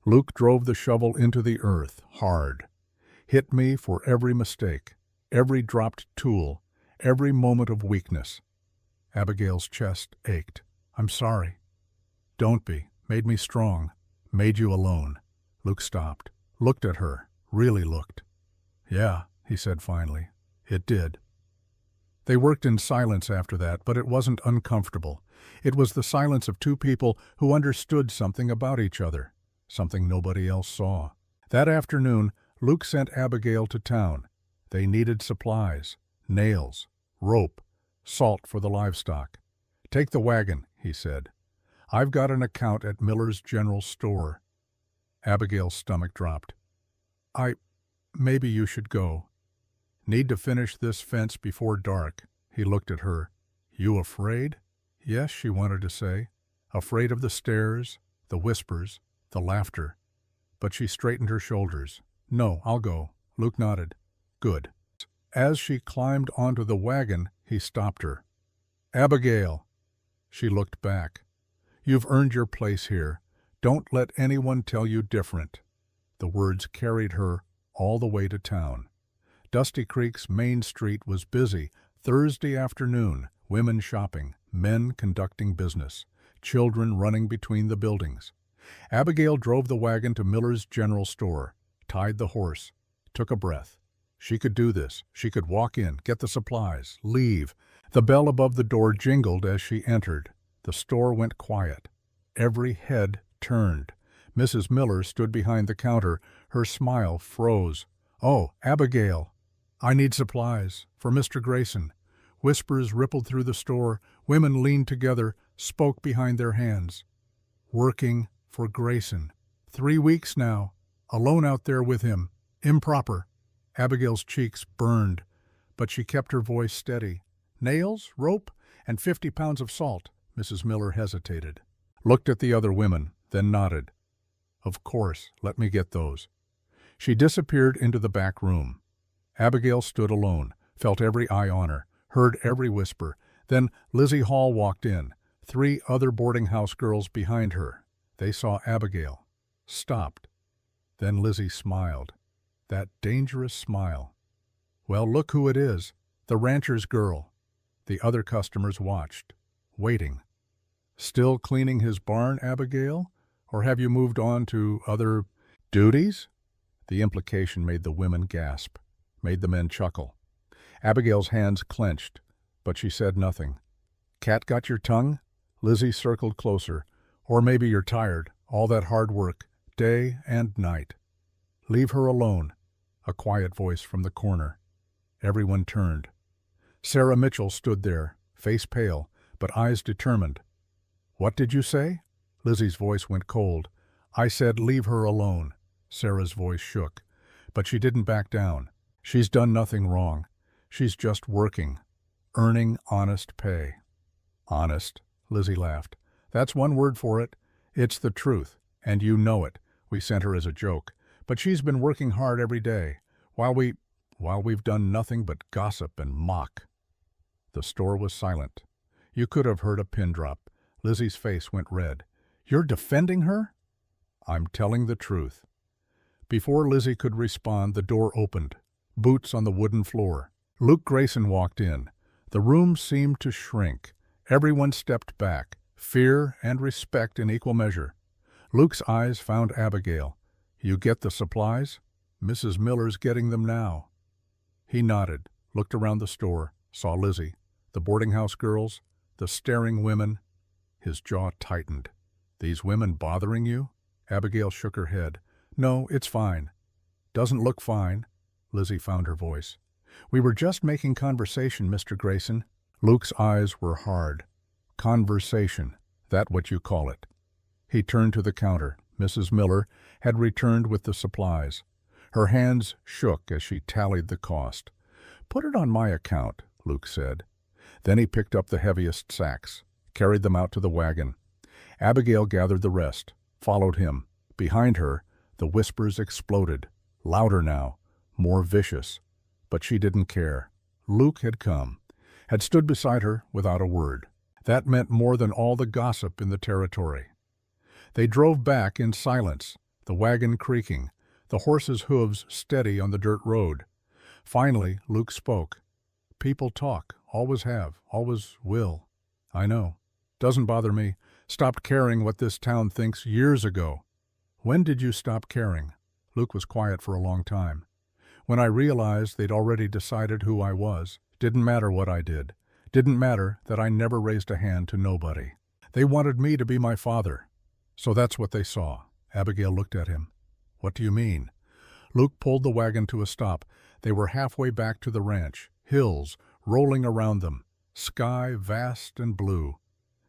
Speaker 1: Luke drove the shovel into the earth, hard. Hit me for every mistake, every dropped tool, every moment of weakness. Abigail's chest ached. "I'm sorry." "Don't be. Made me strong. Made you alone." Luke stopped, looked at her, really looked. "Yeah," he said finally, "it did." They worked in silence after that, but it wasn't uncomfortable. It was the silence of two people who understood something about each other, something nobody else saw. That afternoon, Luke sent Abigail to town. They needed supplies, nails, rope, salt for the livestock. "Take the wagon," he said. "I've got an account at Miller's General Store." Abigail's stomach dropped. Maybe you should go." "Need to finish this fence before dark." He looked at her. "You afraid?" "Yes," she wanted to say. Afraid of the stares, the whispers, the laughter. But she straightened her shoulders. "No, I'll go." Luke nodded. "Good." As she climbed onto the wagon, he stopped her. "Abigail." She looked back. "You've earned your place here. Don't let anyone tell you different." The words carried her all the way to town. Dusty Creek's Main Street was busy. Thursday afternoon, women shopping, men conducting business, children running between the buildings. Abigail drove the wagon to Miller's General Store, tied the horse, took a breath. She could do this. She could walk in, get the supplies, leave. The bell above the door jingled as she entered. The store went quiet. Every head turned. Mrs. Miller stood behind the counter. Her smile froze. "Oh, Abigail." "I need supplies. For Mr. Grayson." Whispers rippled through the store. Women leaned together, spoke behind their hands. "Working for Grayson. 3 weeks now. Alone out there with him. Improper." Abigail's cheeks burned, but she kept her voice steady. "Nails, rope, and 50 pounds of salt." Mrs. Miller hesitated, looked at the other women, then nodded. "Of course, let me get those." She disappeared into the back room. Abigail stood alone, felt every eye on her, heard every whisper. Then Lizzie Hall walked in, 3 other boarding house girls behind her. They saw Abigail, stopped. Then Lizzie smiled, that dangerous smile. "Well, look who it is, the rancher's girl." The other customers watched, waiting. "Still cleaning his barn, Abigail? Or have you moved on to other duties?" The implication made the women gasp, made the men chuckle. Abigail's hands clenched, but she said nothing. "Cat got your tongue?" Lizzie circled closer. "Or maybe you're tired, all that hard work, day and night." "Leave her alone," a quiet voice from the corner. Everyone turned. Sarah Mitchell stood there, face pale, but eyes determined. "What did you say?" Lizzie's voice went cold. "I said leave her alone." Sarah's voice shook, but she didn't back down. "She's done nothing wrong. She's just working, earning honest pay." "Honest," Lizzie laughed. "That's one word for it. It's the truth, and you know it. We sent her as a joke. But she's been working hard every day, while we've done nothing but gossip and mock." The store was silent. You could have heard a pin drop. Lizzie's face went red. "You're defending her?" "I'm telling the truth." Before Lizzie could respond, the door opened. Boots on the wooden floor. Luke Grayson walked in. The room seemed to shrink. Everyone stepped back, fear and respect in equal measure. Luke's eyes found Abigail. "You get the supplies?" "Mrs. Miller's getting them now." He nodded, looked around the store, saw Lizzie, the boarding house girls, the staring women. His jaw tightened. "These women bothering you?" Abigail shook her head. "No, it's fine." "Doesn't look fine." Lizzie found her voice. "We were just making conversation, Mr. Grayson." Luke's eyes were hard. "Conversation, that what you call it?" He turned to the counter. Mrs. Miller had returned with the supplies. Her hands shook as she tallied the cost. "Put it on my account," Luke said. Then he picked up the heaviest sacks. carried them out to the wagon. Abigail gathered the rest, followed him. Behind her, the whispers exploded, louder now, more vicious. But she didn't care. Luke had come, had stood beside her without a word. That meant more than all the gossip in the territory. They drove back in silence, the wagon creaking, the horses' hooves steady on the dirt road. Finally, Luke spoke. "People talk, always have, always will. I know. Doesn't bother me. Stopped caring what this town thinks years ago." "When did you stop caring?" Luke was quiet for a long time. "When I realized they'd already decided who I was. Didn't matter what I did. Didn't matter that I never raised a hand to nobody. They wanted me to be my father. So that's what they saw." Abigail looked at him. "What do you mean?" Luke pulled the wagon to a stop. They were halfway back to the ranch, hills rolling around them, sky vast and blue.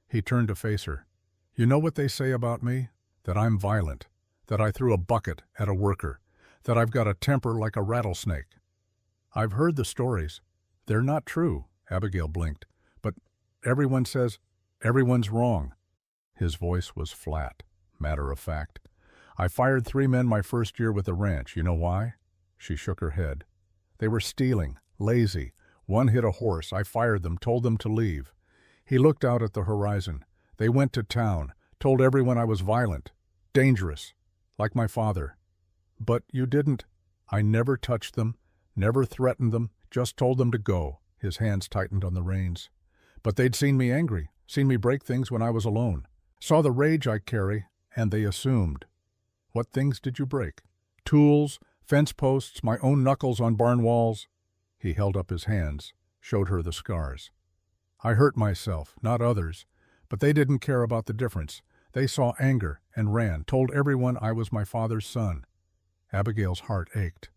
Speaker 1: He turned to face her. "You know what they say about me? That I'm violent, that I threw a bucket at a worker, that I've got a temper like a rattlesnake." "I've heard the stories. They're not true," Abigail blinked. "But everyone says everyone's wrong." His voice was flat, matter of fact. "I fired 3 men my first year with the ranch. You know why?" She shook her head. "They were stealing, lazy. One hit a horse. I fired them, told them to leave." He looked out at the horizon. "They went to town, told everyone I was violent, dangerous, like my father." "But you didn't." "I never touched them, never threatened them, just told them to go." His hands tightened on the reins. "But they'd seen me angry, seen me break things when I was alone. Saw the rage I carry, and they assumed." "What things did you break?" "Tools, fence posts, my own knuckles on barn walls." He held up his hands, showed her the scars. "I hurt myself, not others, but they didn't care about the difference. They saw anger and ran, told everyone I was my father's son." Abigail's heart ached.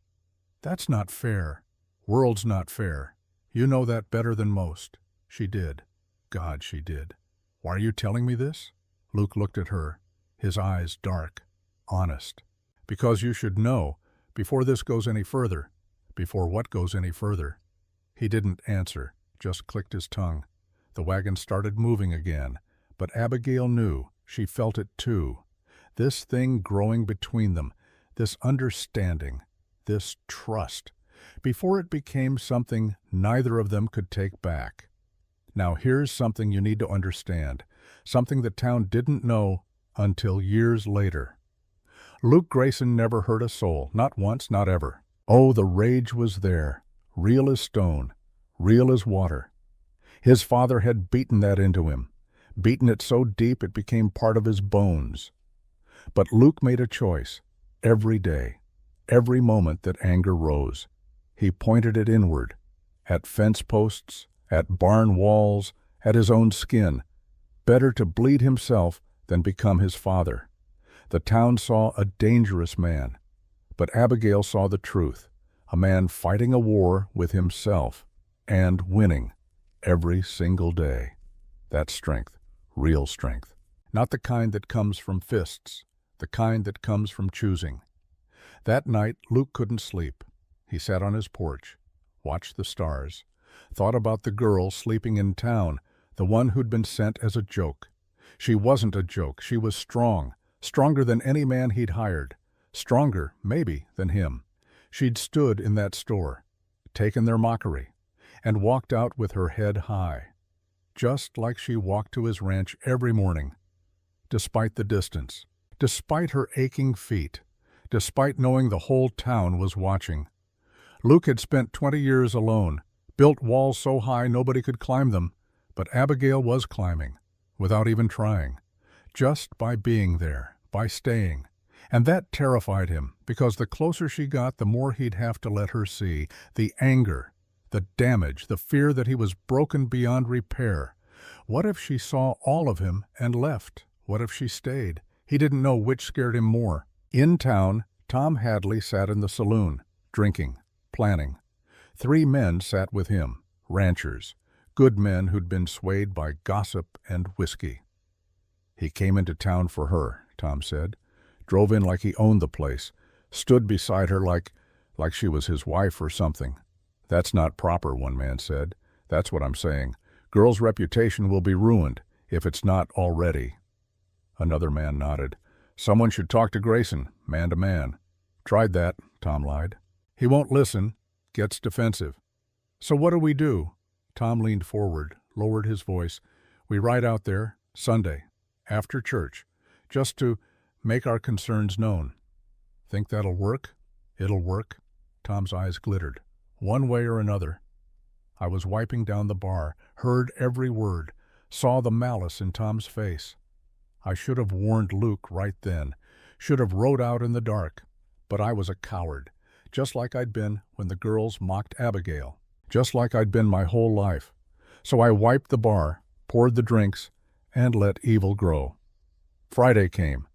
Speaker 1: "That's not fair. World's not fair. You know that better than most." She did. God, she did. "Why are you telling me this?" Luke looked at her, his eyes dark, honest. "Because you should know, before this goes any further." "Before what goes any further?" He didn't answer, just clicked his tongue. The wagon started moving again, but Abigail knew, she felt it too. This thing growing between them, this understanding, this trust, before it became something neither of them could take back. Now here's something you need to understand, something the town didn't know until years later. Luke Grayson never hurt a soul, not once, not ever. Oh, the rage was there, real as stone, real as water. His father had beaten that into him, beaten it so deep it became part of his bones. But Luke made a choice, every day, every moment that anger rose. He pointed it inward, at fence posts, at barn walls, at his own skin. Better to bleed himself than become his father. The town saw a dangerous man, but Abigail saw the truth, a man fighting a war with himself and winning every single day. That's strength, real strength. Not the kind that comes from fists, the kind that comes from choosing. That night, Luke couldn't sleep. He sat on his porch, watched the stars, thought about the girl sleeping in town, the one who'd been sent as a joke. She wasn't a joke. She was strong, stronger than any man he'd hired, stronger, maybe, than him. She'd stood in that store, taken their mockery, and walked out with her head high, just like she walked to his ranch every morning, despite the distance, despite her aching feet, despite knowing the whole town was watching. Luke had spent 20 years alone, built walls so high nobody could climb them, but Abigail was climbing, without even trying, just by being there, by staying. And that terrified him, because the closer she got, the more he'd have to let her see. The anger, the damage, the fear that he was broken beyond repair. What if she saw all of him and left? What if she stayed? He didn't know which scared him more. In town, Tom Hadley sat in the saloon, drinking, planning. 3 men sat with him, ranchers, good men who'd been swayed by gossip and whiskey. "He came into town for her," Tom said. "Drove in like he owned the place, stood beside her like she was his wife or something." "That's not proper," one man said. "That's what I'm saying. Girl's reputation will be ruined. if it's not already." Another man nodded. "Someone should talk to Grayson, man to man." "Tried that," Tom lied. "He won't listen, gets defensive." "So what do we do?" Tom leaned forward, lowered his voice. "We ride out there, Sunday, after church, just to make our concerns known." "Think that'll work?" "It'll work." Tom's eyes glittered. "One way or another." I was wiping down the bar, heard every word, saw the malice in Tom's face. I should have warned Luke right then, should have rode out in the dark, but I was a coward, just like I'd been when the girls mocked Abigail, just like I'd been my whole life. So I wiped the bar, poured the drinks, and let evil grow. Friday came.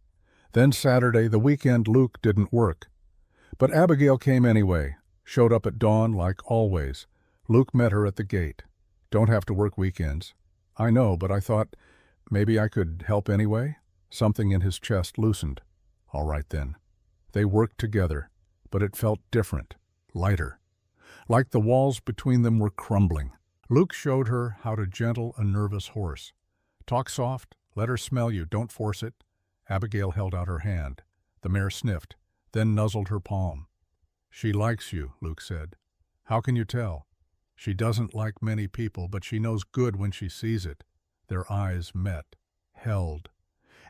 Speaker 1: Then Saturday, the weekend, Luke didn't work. But Abigail came anyway, showed up at dawn like always. Luke met her at the gate. "Don't have to work weekends." "I know, but I thought maybe I could help anyway." Something in his chest loosened. "All right then." They worked together, but it felt different, lighter. Like the walls between them were crumbling. Luke showed her how to gentle a nervous horse. "Talk soft, let her smell you, don't force it." Abigail held out her hand. The mare sniffed, then nuzzled her palm. "She likes you," Luke said. "How can you tell?" "She doesn't like many people, but she knows good when she sees it." Their eyes met, held.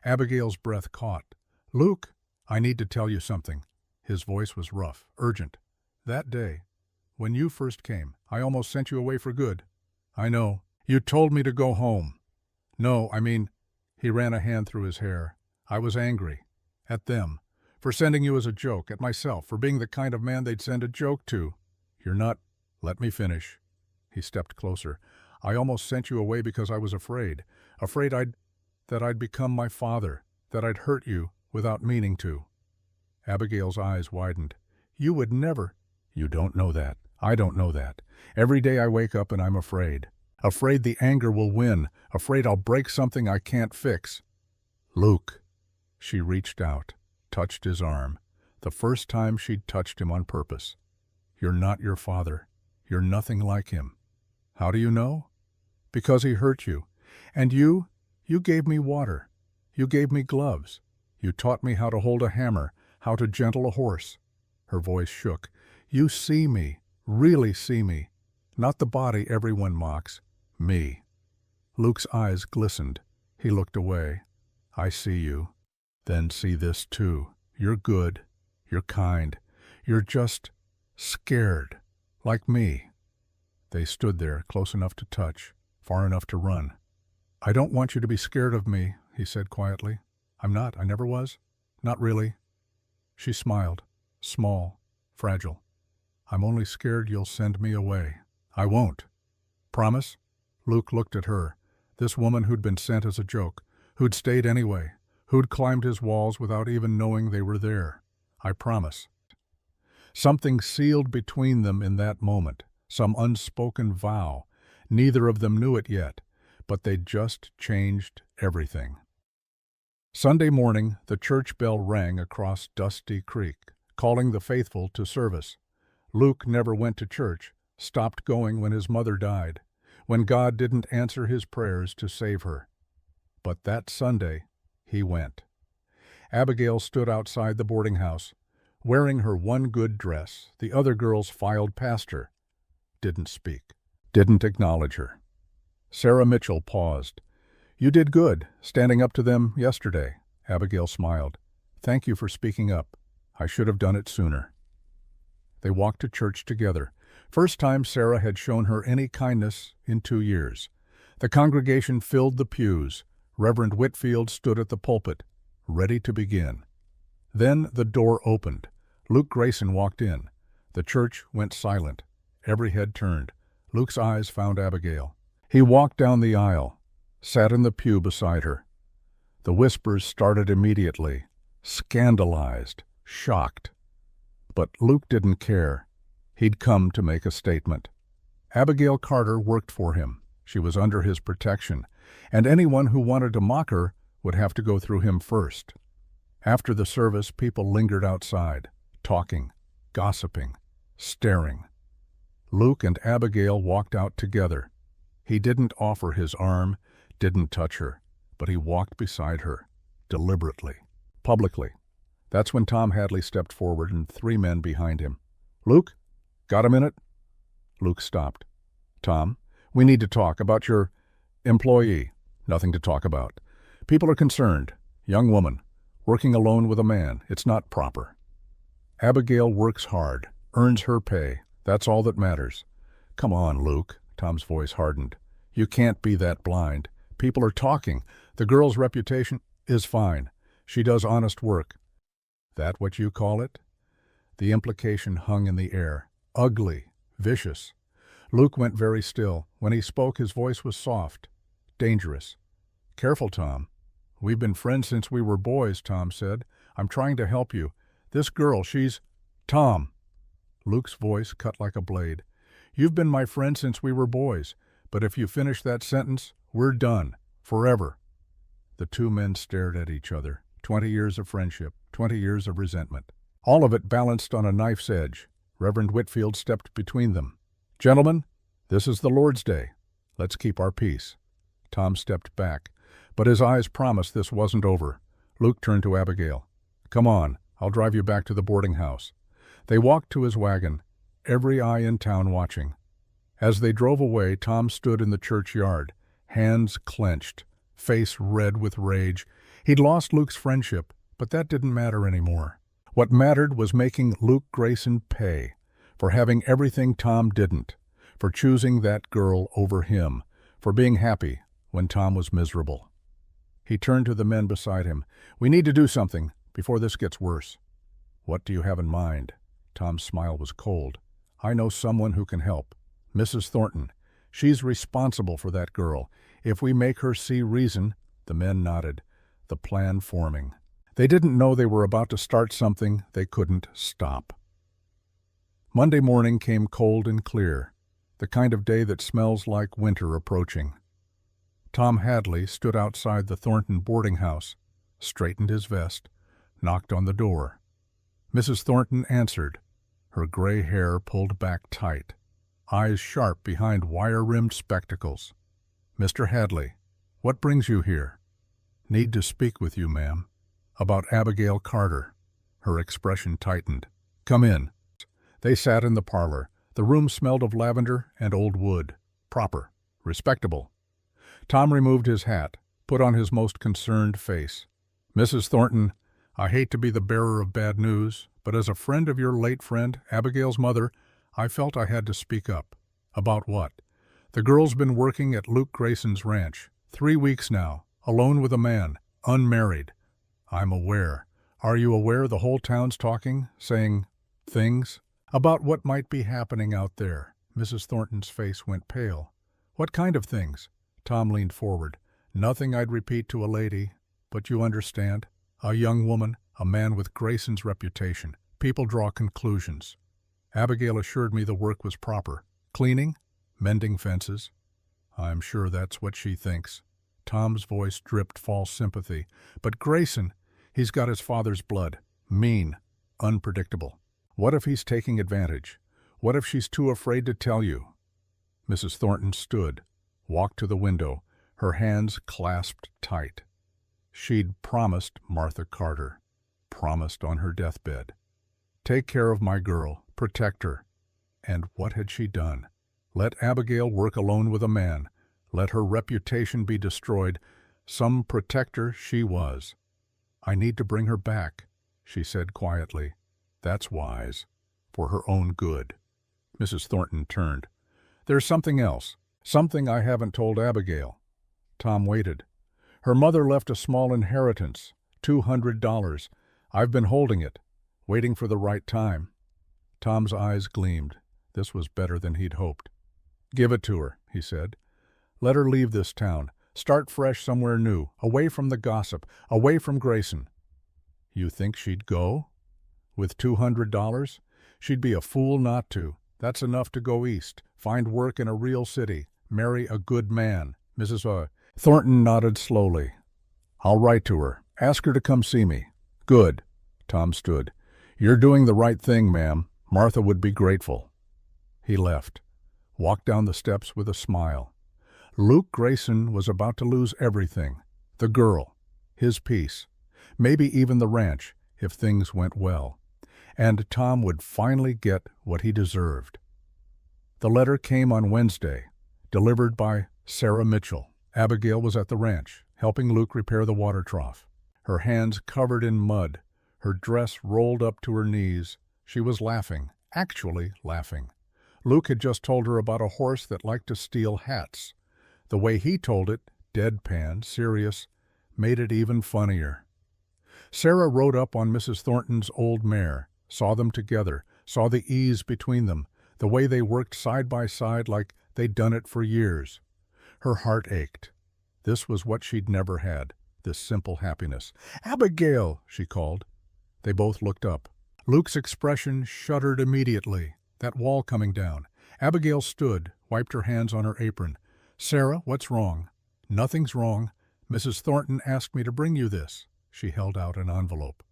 Speaker 1: Abigail's breath caught. "Luke, I need to tell you something." His voice was rough, urgent. "That day, when you first came, I almost sent you away for good." "I know. You told me to go home." "No, I mean," he ran a hand through his hair, "I was angry. At them. For sending you as a joke. At myself. For being the kind of man they'd send a joke to." "You're not—" "Let me finish." He stepped closer. "I almost sent you away because I was afraid. Afraid that I'd become my father. That I'd hurt you without meaning to." Abigail's eyes widened. "You would never—" "You don't know that. I don't know that. Every day I wake up and I'm afraid. Afraid the anger will win. Afraid I'll break something I can't fix." "Luke." She reached out, touched his arm. The first time she'd touched him on purpose. "You're not your father. You're nothing like him." "How do you know?" "Because he hurt you. And you gave me water. You gave me gloves. You taught me how to hold a hammer, how to gentle a horse." Her voice shook. "You see me, really see me. Not the body everyone mocks. Me." Luke's eyes glistened. He looked away. "I see you. Then see this too. You're good. You're kind. You're just scared. Like me." They stood there, close enough to touch, far enough to run. "I don't want you to be scared of me," he said quietly. "I'm not. I never was. Not really." She smiled, small, fragile. "I'm only scared you'll send me away." "I won't." "Promise?" Luke looked at her, this woman who'd been sent as a joke, who'd stayed anyway, who'd climbed his walls without even knowing they were there. "I promise." Something sealed between them in that moment, some unspoken vow. Neither of them knew it yet, but they'd just changed everything. Sunday morning, the church bell rang across Dusty Creek, calling the faithful to service. Luke never went to church, stopped going when his mother died, when God didn't answer his prayers to save her. But that Sunday, he went. Abigail stood outside the boarding house, wearing her one good dress. The other girls filed past her. Didn't speak. Didn't acknowledge her. Sarah Mitchell paused. "You did good, standing up to them yesterday." Abigail smiled. "Thank you for speaking up. I should have done it sooner." They walked to church together. First time Sarah had shown her any kindness in 2 years. The congregation filled the pews. Reverend Whitfield stood at the pulpit, ready to begin. Then the door opened. Luke Grayson walked in. The church went silent. Every head turned. Luke's eyes found Abigail. He walked down the aisle, sat in the pew beside her. The whispers started immediately, scandalized, shocked. But Luke didn't care. He'd come to make a statement. Abigail Carter worked for him. She was under his protection, and anyone who wanted to mock her would have to go through him first. After the service, people lingered outside, talking, gossiping, staring. Luke and Abigail walked out together. He didn't offer his arm, Didn't touch her, but he walked beside her, deliberately, publicly. That's when Tom Hadley stepped forward and 3 men behind him. "Luke, got a minute?" Luke stopped. "Tom, we need to talk about your employee." "Nothing to talk about. People are concerned. Young woman, working alone with a man. It's not proper. Abigail works hard, earns her pay. That's all that matters." "Come on, Luke." Tom's voice hardened. "You can't be that blind. People are talking. The girl's reputation is fine. She does honest work." "That what you call it?" The implication hung in the air. Ugly, vicious. Luke went very still. When he spoke, his voice was soft, dangerous. "Careful, Tom. We've been friends since we were boys," Tom said. "I'm trying to help you. This girl, she's—" "Tom!" Luke's voice cut like a blade. "You've been my friend since we were boys, but if you finish that sentence, we're done. Forever." The 2 men stared at each other. 20 years of friendship, 20 years of resentment. All of it balanced on a knife's edge. Reverend Whitfield stepped between them. "Gentlemen, this is the Lord's Day. Let's keep our peace." Tom stepped back, but his eyes promised this wasn't over. Luke turned to Abigail. "Come on, I'll drive you back to the boarding house." They walked to his wagon, every eye in town watching. As they drove away, Tom stood in the churchyard, hands clenched, face red with rage. He'd lost Luke's friendship, but that didn't matter anymore. What mattered was making Luke Grayson pay, for having everything Tom didn't, for choosing that girl over him, for being happy when Tom was miserable. He turned to the men beside him. "We need to do something before this gets worse." "What do you have in mind?" Tom's smile was cold. "I know someone who can help. Mrs. Thornton. She's responsible for that girl. If we make her see reason—" The men nodded, the plan forming. They didn't know they were about to start something they couldn't stop. Monday morning came cold and clear, the kind of day that smells like winter approaching. Tom Hadley stood outside the Thornton boarding house, straightened his vest, knocked on the door. Mrs. Thornton answered, her gray hair pulled back tight, eyes sharp behind wire-rimmed spectacles. "Mr. Hadley, what brings you here?" "Need to speak with you, ma'am." "About Abigail Carter." Her expression tightened. "Come in." They sat in the parlor. The room smelled of lavender and old wood. Proper. Respectable. Tom removed his hat, put on his most concerned face. "Mrs. Thornton, I hate to be the bearer of bad news, but as a friend of your late friend, Abigail's mother, I felt I had to speak up." "About what?" "The girl's been working at Luke Grayson's ranch. 3 weeks now, alone with a man, unmarried." "I'm aware. Are you aware the whole town's talking, saying things about what might be happening out there?" Mrs. Thornton's face went pale. "What kind of things?" Tom leaned forward. "Nothing I'd repeat to a lady, but you understand. A young woman, a man with Grayson's reputation. People draw conclusions. Abigail assured me the work was proper. Cleaning, mending fences. I'm sure that's what she thinks." Tom's voice dripped false sympathy. "But Grayson, he's got his father's blood. Mean, unpredictable. What if he's taking advantage? What if she's too afraid to tell you?" Mrs. Thornton stood, walked to the window, her hands clasped tight. She'd promised Martha Carter, promised on her deathbed. Take care of my girl, protect her. And what had she done? Let Abigail work alone with a man. Let her reputation be destroyed. Some protector she was. "I need to bring her back," she said quietly. "That's wise. For her own good." Mrs. Thornton turned. "There's something else. Something I haven't told Abigail." Tom waited. "Her mother left a small inheritance, $200. I've been holding it, waiting for the right time." Tom's eyes gleamed. This was better than he'd hoped. "Give it to her," he said. "Let her leave this town. Start fresh somewhere new, away from the gossip, away from Grayson." "You think she'd go? With $200? She'd be a fool not to. That's enough to go east, find work in a real city, marry a good man." Mrs. Thornton nodded slowly. "I'll write to her. Ask her to come see me." "Good." Tom stood. "You're doing the right thing, ma'am. Martha would be grateful." He left, walked down the steps with a smile. Luke Grayson was about to lose everything. The girl, his peace, maybe even the ranch, if things went well. And Tom would finally get what he deserved. The letter came on Wednesday, delivered by Sarah Mitchell. Abigail was at the ranch, helping Luke repair the water trough. Her hands covered in mud, her dress rolled up to her knees. She was laughing, actually laughing. Luke had just told her about a horse that liked to steal hats. The way he told it, deadpan, serious, made it even funnier. Sarah rode up on Mrs. Thornton's old mare, saw them together, saw the ease between them, the way they worked side by side like they'd done it for years. Her heart ached. This was what she'd never had, this simple happiness. "Abigail!" she called. They both looked up. Luke's expression shuddered immediately. That wall coming down. Abigail stood, wiped her hands on her apron. "Sarah, what's wrong?" "Nothing's wrong. Mrs. Thornton asked me to bring you this." She held out an envelope.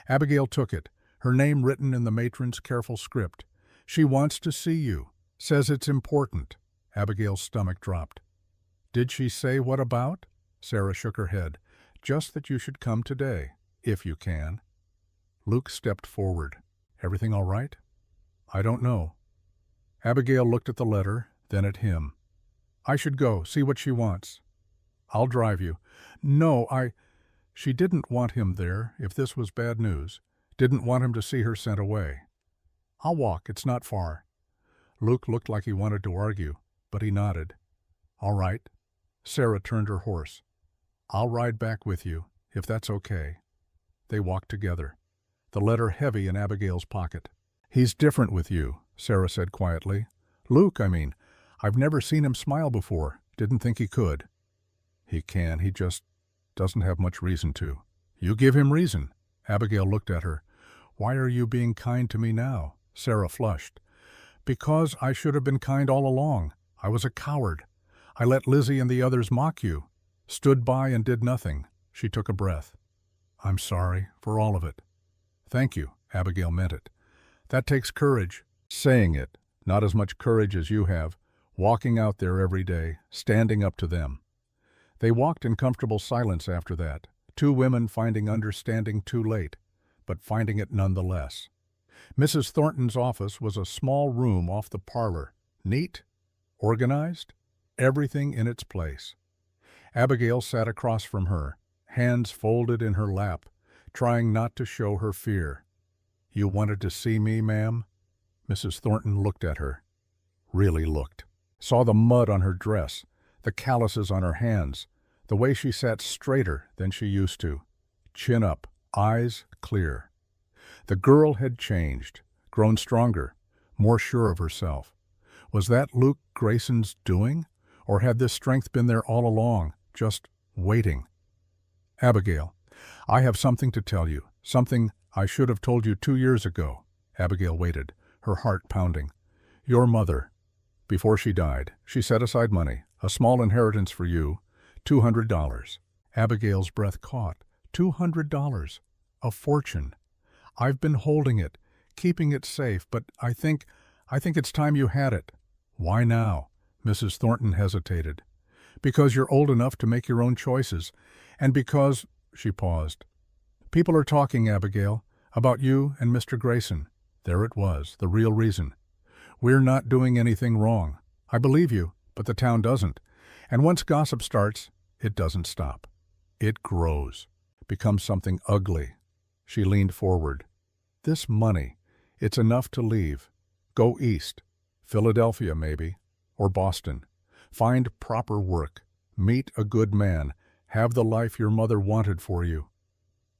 Speaker 1: Abigail took it, her name written in the matron's careful script. "She wants to see you. Says it's important." Abigail's stomach dropped. "Did she say what about?" Sarah shook her head. "Just that you should come today, if you can." Luke stepped forward. "Everything all right?" "I don't know." Abigail looked at the letter, then at him. "I should go, see what she wants." "I'll drive you." "No, She didn't want him there, if this was bad news. Didn't want him to see her sent away. "I'll walk, it's not far." Luke looked like he wanted to argue, but he nodded. "All right." Sarah turned her horse. "I'll ride back with you, if that's okay." They walked together, the letter heavy in Abigail's pocket. "He's different with you," Sarah said quietly. "Luke, I mean. I've never seen him smile before. Didn't think he could." "He can, he just doesn't have much reason to." "You give him reason." Abigail looked at her. "Why are you being kind to me now?" Sarah flushed. "Because I should have been kind all along. I was a coward. I let Lizzie and the others mock you. Stood by and did nothing." She took a breath. "I'm sorry for all of it." "Thank you." Abigail meant it. "That takes courage." Saying it, not as much courage as you have, walking out there every day, standing up to them. They walked in comfortable silence after that, two women finding understanding too late, but finding it nonetheless. Mrs. Thornton's office was a small room off the parlor, neat, organized, everything in its place. Abigail sat across from her, hands folded in her lap, trying not to show her fear. "You wanted to see me, ma'am?" Mrs. Thornton looked at her. Really looked. Saw the mud on her dress, the calluses on her hands, the way she sat straighter than she used to. Chin up, eyes clear. The girl had changed, grown stronger, more sure of herself. Was that Luke Grayson's doing? Or had this strength been there all along, just waiting? "Abigail, I have something to tell you, something I should have told you 2 years ago." Abigail waited, her heart pounding. "Your mother, before she died, she set aside money, a small inheritance for you, $200. Abigail's breath caught. $200. A fortune. "I've been holding it, keeping it safe, but I think it's time you had it." "Why now?" Mrs. Thornton hesitated. "Because you're old enough to make your own choices, and because—" She paused. "People are talking, Abigail, about you and Mr. Grayson." There it was, the real reason. "We're not doing anything wrong. I believe you, but the town doesn't. And once gossip starts, it doesn't stop. It grows, becomes something ugly." She leaned forward. "This money, it's enough to leave. Go east. Philadelphia, maybe. Or Boston. Find proper work. Meet a good man. Have the life your mother wanted for you."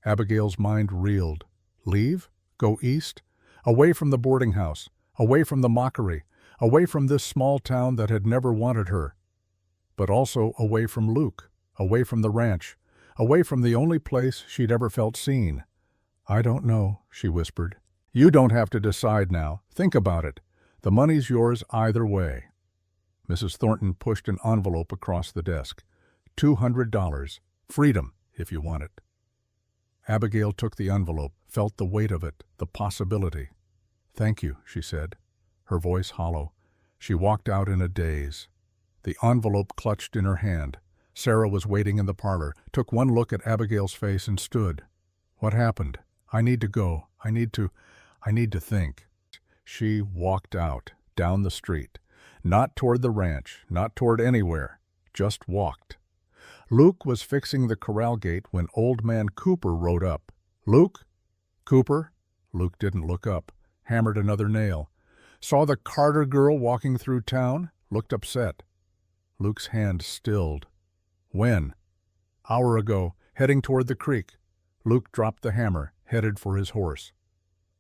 Speaker 1: Abigail's mind reeled. Leave? Go east? Away from the boarding house. Away from the mockery. Away from this small town that had never wanted her. But also away from Luke. Away from the ranch. Away from the only place she'd ever felt seen. "I don't know," she whispered. "You don't have to decide now. Think about it. The money's yours either way." Mrs. Thornton pushed an envelope across the desk. $200. Freedom, if you want it. Abigail took the envelope, felt the weight of it, the possibility. "Thank you," she said, her voice hollow. She walked out in a daze. the envelope clutched in her hand. Sarah was waiting in the parlor, took one look at Abigail's face and stood. "What happened? I need to go. I need to think." She walked out, down the street. Not toward the ranch, not toward anywhere. Just walked. Luke was fixing the corral gate when Old Man Cooper rode up. "Luke?" "Cooper?" Luke didn't look up. Hammered another nail. "Saw the Carter girl walking through town?" Looked upset. Luke's hand stilled. "When?" "Hour ago, heading toward the creek." Luke dropped the hammer, headed for his horse.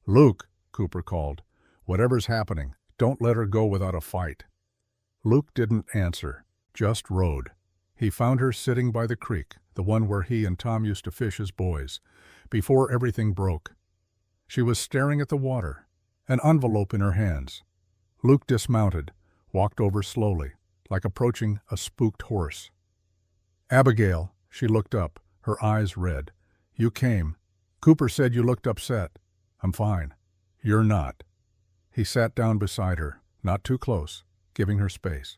Speaker 1: "Luke," Cooper called, "whatever's happening, don't let her go without a fight." Luke didn't answer, just rode. He found her sitting by the creek, the one where he and Tom used to fish as boys, before everything broke. She was staring at the water, an envelope in her hands. Luke dismounted, walked over slowly, like approaching a spooked horse. "Abigail," she looked up, her eyes red. "You came. Cooper said you looked upset." "I'm fine." "You're not." He sat down beside her, not too close, giving her space.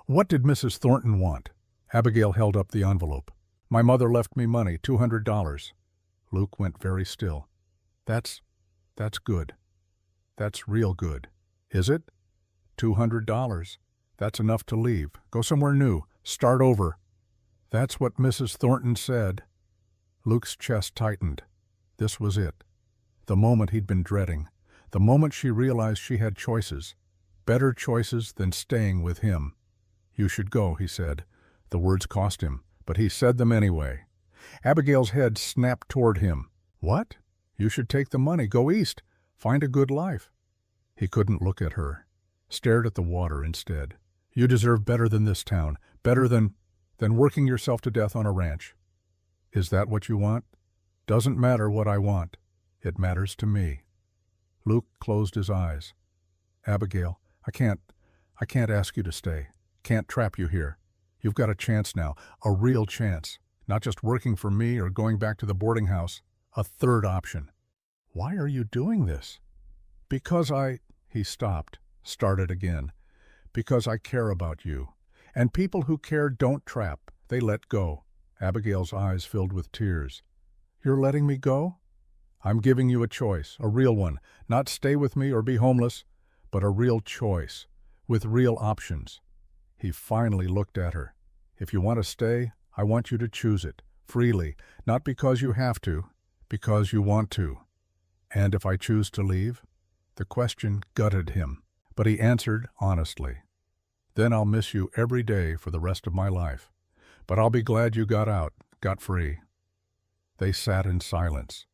Speaker 1: "What did Mrs. Thornton want?" Abigail held up the envelope. "My mother left me money, $200. Luke went very still. That's good. That's real good." "Is it?" $200. That's enough to leave. Go somewhere new. Start over." "That's what Mrs. Thornton said." Luke's chest tightened. This was it. The moment he'd been dreading. The moment she realized she had choices. Better choices than staying with him. "You should go," he said. The words cost him, but he said them anyway. Abigail's head snapped toward him. "What? You should take the money, go east, find a good life." He couldn't look at her. Stared at the water instead. "You deserve better than this town, better than working yourself to death on a ranch." "Is that what you want?" "Doesn't matter what I want. It matters to me." Luke closed his eyes. "Abigail, I can't ask you to stay. Can't trap you here. You've got a chance now, a real chance. Not just working for me or going back to the boarding house. A third option." "Why are you doing this?" "Because He stopped, started again. "Because I care about you. And people who care don't trap. They let go." Abigail's eyes filled with tears. "You're letting me go?" "I'm giving you a choice, a real one. Not stay with me or be homeless, but a real choice, with real options." He finally looked at her. "If you want to stay, I want you to choose it, freely, not because you have to, because you want to." "And if I choose to leave?" The question gutted him, but he answered honestly. "Then I'll miss you every day for the rest of my life. But I'll be glad you got out, got free." They sat in silence.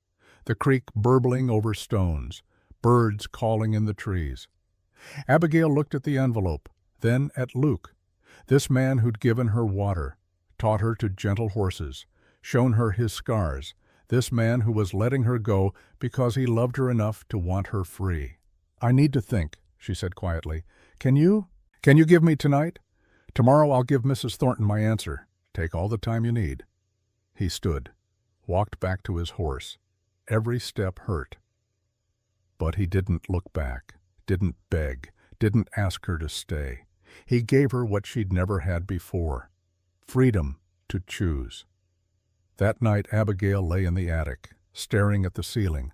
Speaker 1: The creek burbling over stones, birds calling in the trees. Abigail looked at the envelope, then at Luke, this man who'd given her water, taught her to gentle horses, shown her his scars, this man who was letting her go because he loved her enough to want her free. "I need to think," she said quietly. Can you give me tonight? Tomorrow I'll give Mrs. Thornton my answer. Take all the time you need." He stood, walked back to his horse. Every step hurt. But he didn't look back, didn't beg, didn't ask her to stay. He gave her what she'd never had before. Freedom to choose. That night Abigail lay in the attic, staring at the ceiling,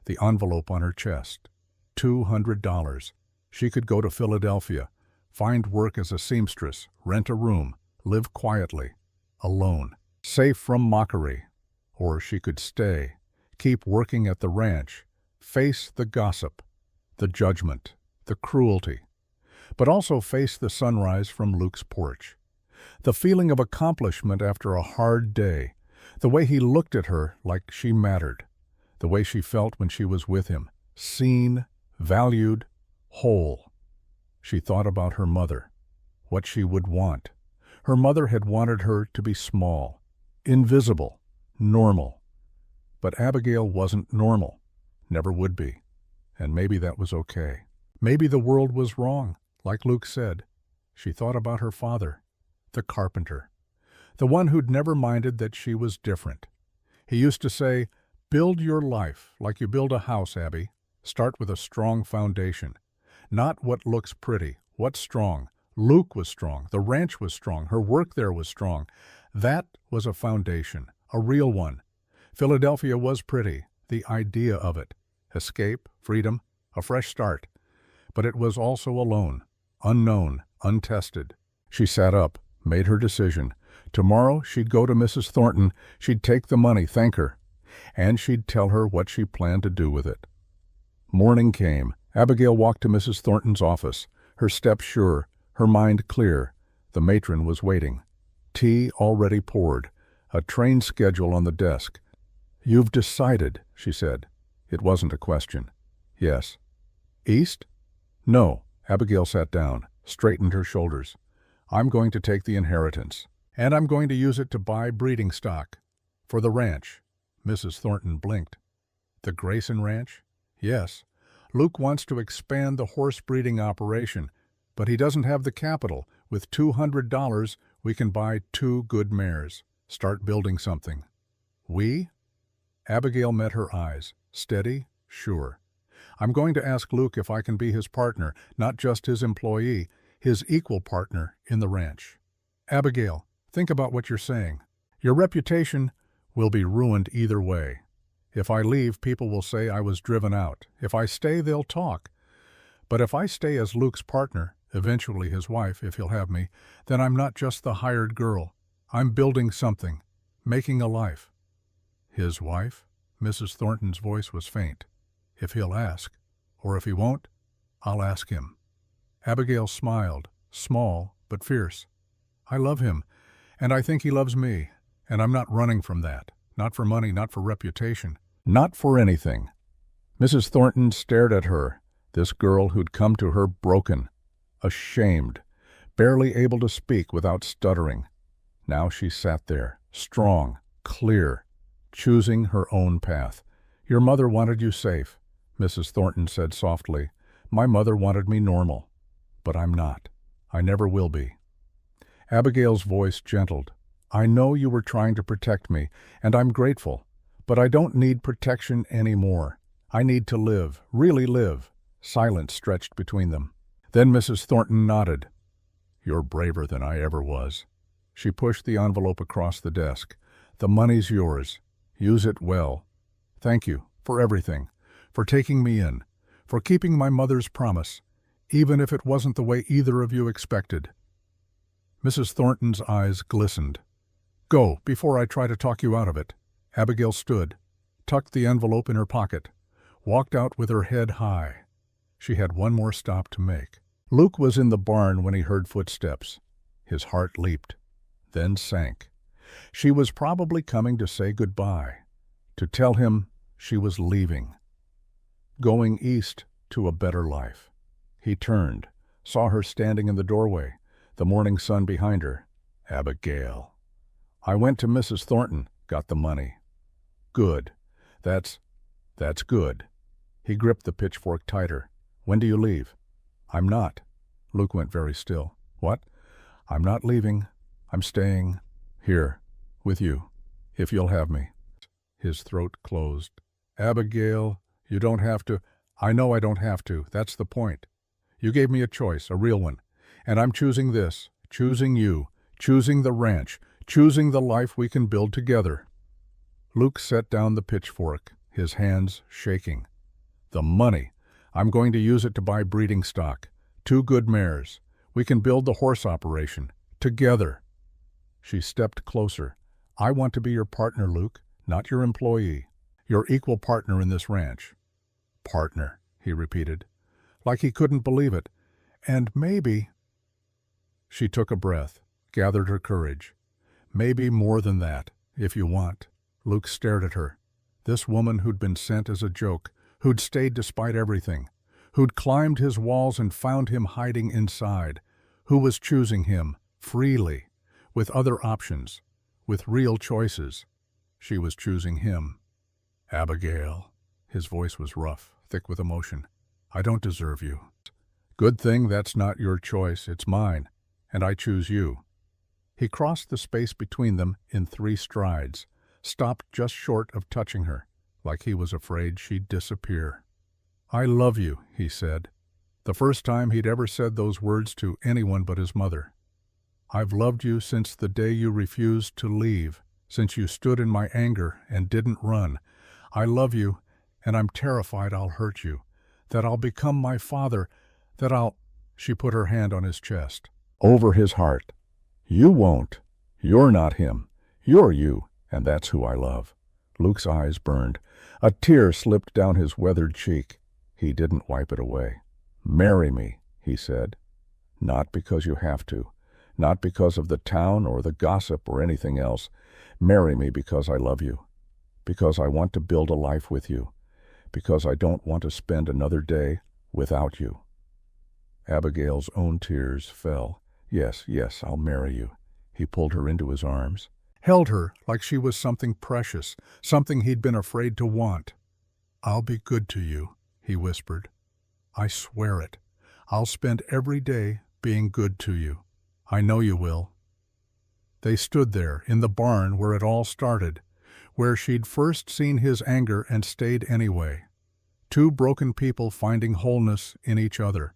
Speaker 1: the envelope on her chest. $200. She could go to Philadelphia, find work as a seamstress, rent a room, live quietly, alone, safe from mockery. Or she could stay, keep working at the ranch, face the gossip, the judgment, the cruelty, but also face the sunrise from Luke's porch. The feeling of accomplishment after a hard day, the way he looked at her like she mattered, the way she felt when she was with him, seen, valued, whole. She thought about her mother, what she would want. Her mother had wanted her to be small, invisible, normal. But Abigail wasn't normal, never would be. And maybe that was okay. Maybe the world was wrong, like Luke said. She thought about her father, the carpenter, the one who'd never minded that she was different. He used to say, "Build your life like you build a house, Abby. Start with a strong foundation. Not what looks pretty, what's strong. Luke was strong, the ranch was strong, her work there was strong. That was a foundation, a real one. Philadelphia was pretty, the idea of it. Escape, freedom, a fresh start. But it was also alone, unknown, untested. She sat up, made her decision. Tomorrow she'd go to Mrs. Thornton, she'd take the money, thank her, and she'd tell her what she planned to do with it. Morning came. Abigail walked to Mrs. Thornton's office, her step sure, her mind clear. The matron was waiting. Tea already poured, a train schedule on the desk. "You've decided," she said. It wasn't a question. "Yes." "East?" "No." Abigail sat down, straightened her shoulders. "I'm going to take the inheritance, and I'm going to use it to buy breeding stock. For the ranch." Mrs. Thornton blinked. "The Grayson Ranch?" "Yes. Luke wants to expand the horse breeding operation, but he doesn't have the capital. With $200, we can buy 2 good mares. Start building something." "We?" Abigail met her eyes. Steady, sure. "I'm going to ask Luke if I can be his partner, not just his employee, his equal partner in the ranch." "Abigail, think about what you're saying. Your reputation will be ruined either way. If I leave, people will say I was driven out. If I stay, they'll talk. But if I stay as Luke's partner, eventually his wife, if he'll have me, then I'm not just the hired girl. I'm building something, making a life." "His wife?" Mrs. Thornton's voice was faint. "If he'll ask, or if he won't, I'll ask him." Abigail smiled, small but fierce. "I love him, and I think he loves me, and I'm not running from that. Not for money, not for reputation, not for anything." Mrs. Thornton stared at her, this girl who'd come to her broken, ashamed, barely able to speak without stuttering. Now she sat there, strong, clear, choosing her own path. "Your mother wanted you safe," Mrs. Thornton said softly. "My mother wanted me normal. But I'm not. I never will be." Abigail's voice gentled. "I know you were trying to protect me, and I'm grateful. But I don't need protection anymore. I need to live, really live." Silence stretched between them. Then Mrs. Thornton nodded. "You're braver than I ever was." She pushed the envelope across the desk. "The money's yours. Use it well. Thank you for everything, for taking me in, for keeping my mother's promise, even if it wasn't the way either of you expected." Mrs. Thornton's eyes glistened. "Go, before I try to talk you out of it." Abigail stood, tucked the envelope in her pocket, walked out with her head high. She had one more stop to make. Luke was in the barn when he heard footsteps. His heart leaped, then sank. She was probably coming to say goodbye, to tell him she was leaving, going east to a better life. He turned, saw her standing in the doorway, the morning sun behind her. "Abigail." "I went to Mrs. Thornton, got the money." "Good. That's good." He gripped the pitchfork tighter. "When do you leave?" "I'm not." Luke went very still. "What?" "I'm not leaving. I'm staying here with you, if you'll have me." His throat closed. "Abigail, you don't have to." "I know I don't have to. That's the point. You gave me a choice, a real one. And I'm choosing this, choosing you, choosing the ranch, choosing the life we can build together." Luke set down the pitchfork, his hands shaking. "The money. I'm going to use it to buy breeding stock. 2 good mares. We can build the horse operation. Together." She stepped closer. "I want to be your partner, Luke, not your employee. Your equal partner in this ranch." "Partner," he repeated, like he couldn't believe it. "And maybe—" She took a breath, gathered her courage. "Maybe more than that, if you want." Luke stared at her. This woman who'd been sent as a joke, who'd stayed despite everything, who'd climbed his walls and found him hiding inside, who was choosing him, freely, with other options, with real choices. She was choosing him. "Abigail." His voice was rough, thick with emotion. "I don't deserve you. Good thing that's not your choice, it's mine, and I choose you." He crossed the space between them in 3 strides, stopped just short of touching her, like he was afraid she'd disappear. "I love you," he said. The first time he'd ever said those words to anyone but his mother. "I've loved you since the day you refused to leave, since you stood in my anger and didn't run. I love you, and I'm terrified I'll hurt you, that I'll become my father, that I'll—" She put her hand on his chest. "Over his heart. You won't. You're not him. You're you, and that's who I love." Luke's eyes burned. A tear slipped down his weathered cheek. He didn't wipe it away. "Marry me," he said. "Not because you have to. Not because of the town or the gossip or anything else. Marry me because I love you. Because I want to build a life with you. Because I don't want to spend another day without you." Abigail's own tears fell. "Yes, yes, I'll marry you." He pulled her into his arms, held her like she was something precious, something he'd been afraid to want. "I'll be good to you," he whispered. "I swear it. I'll spend every day being good to you. I know you will." They stood there in the barn where it all started, where she'd first seen his anger and stayed anyway. Two broken people finding wholeness in each other.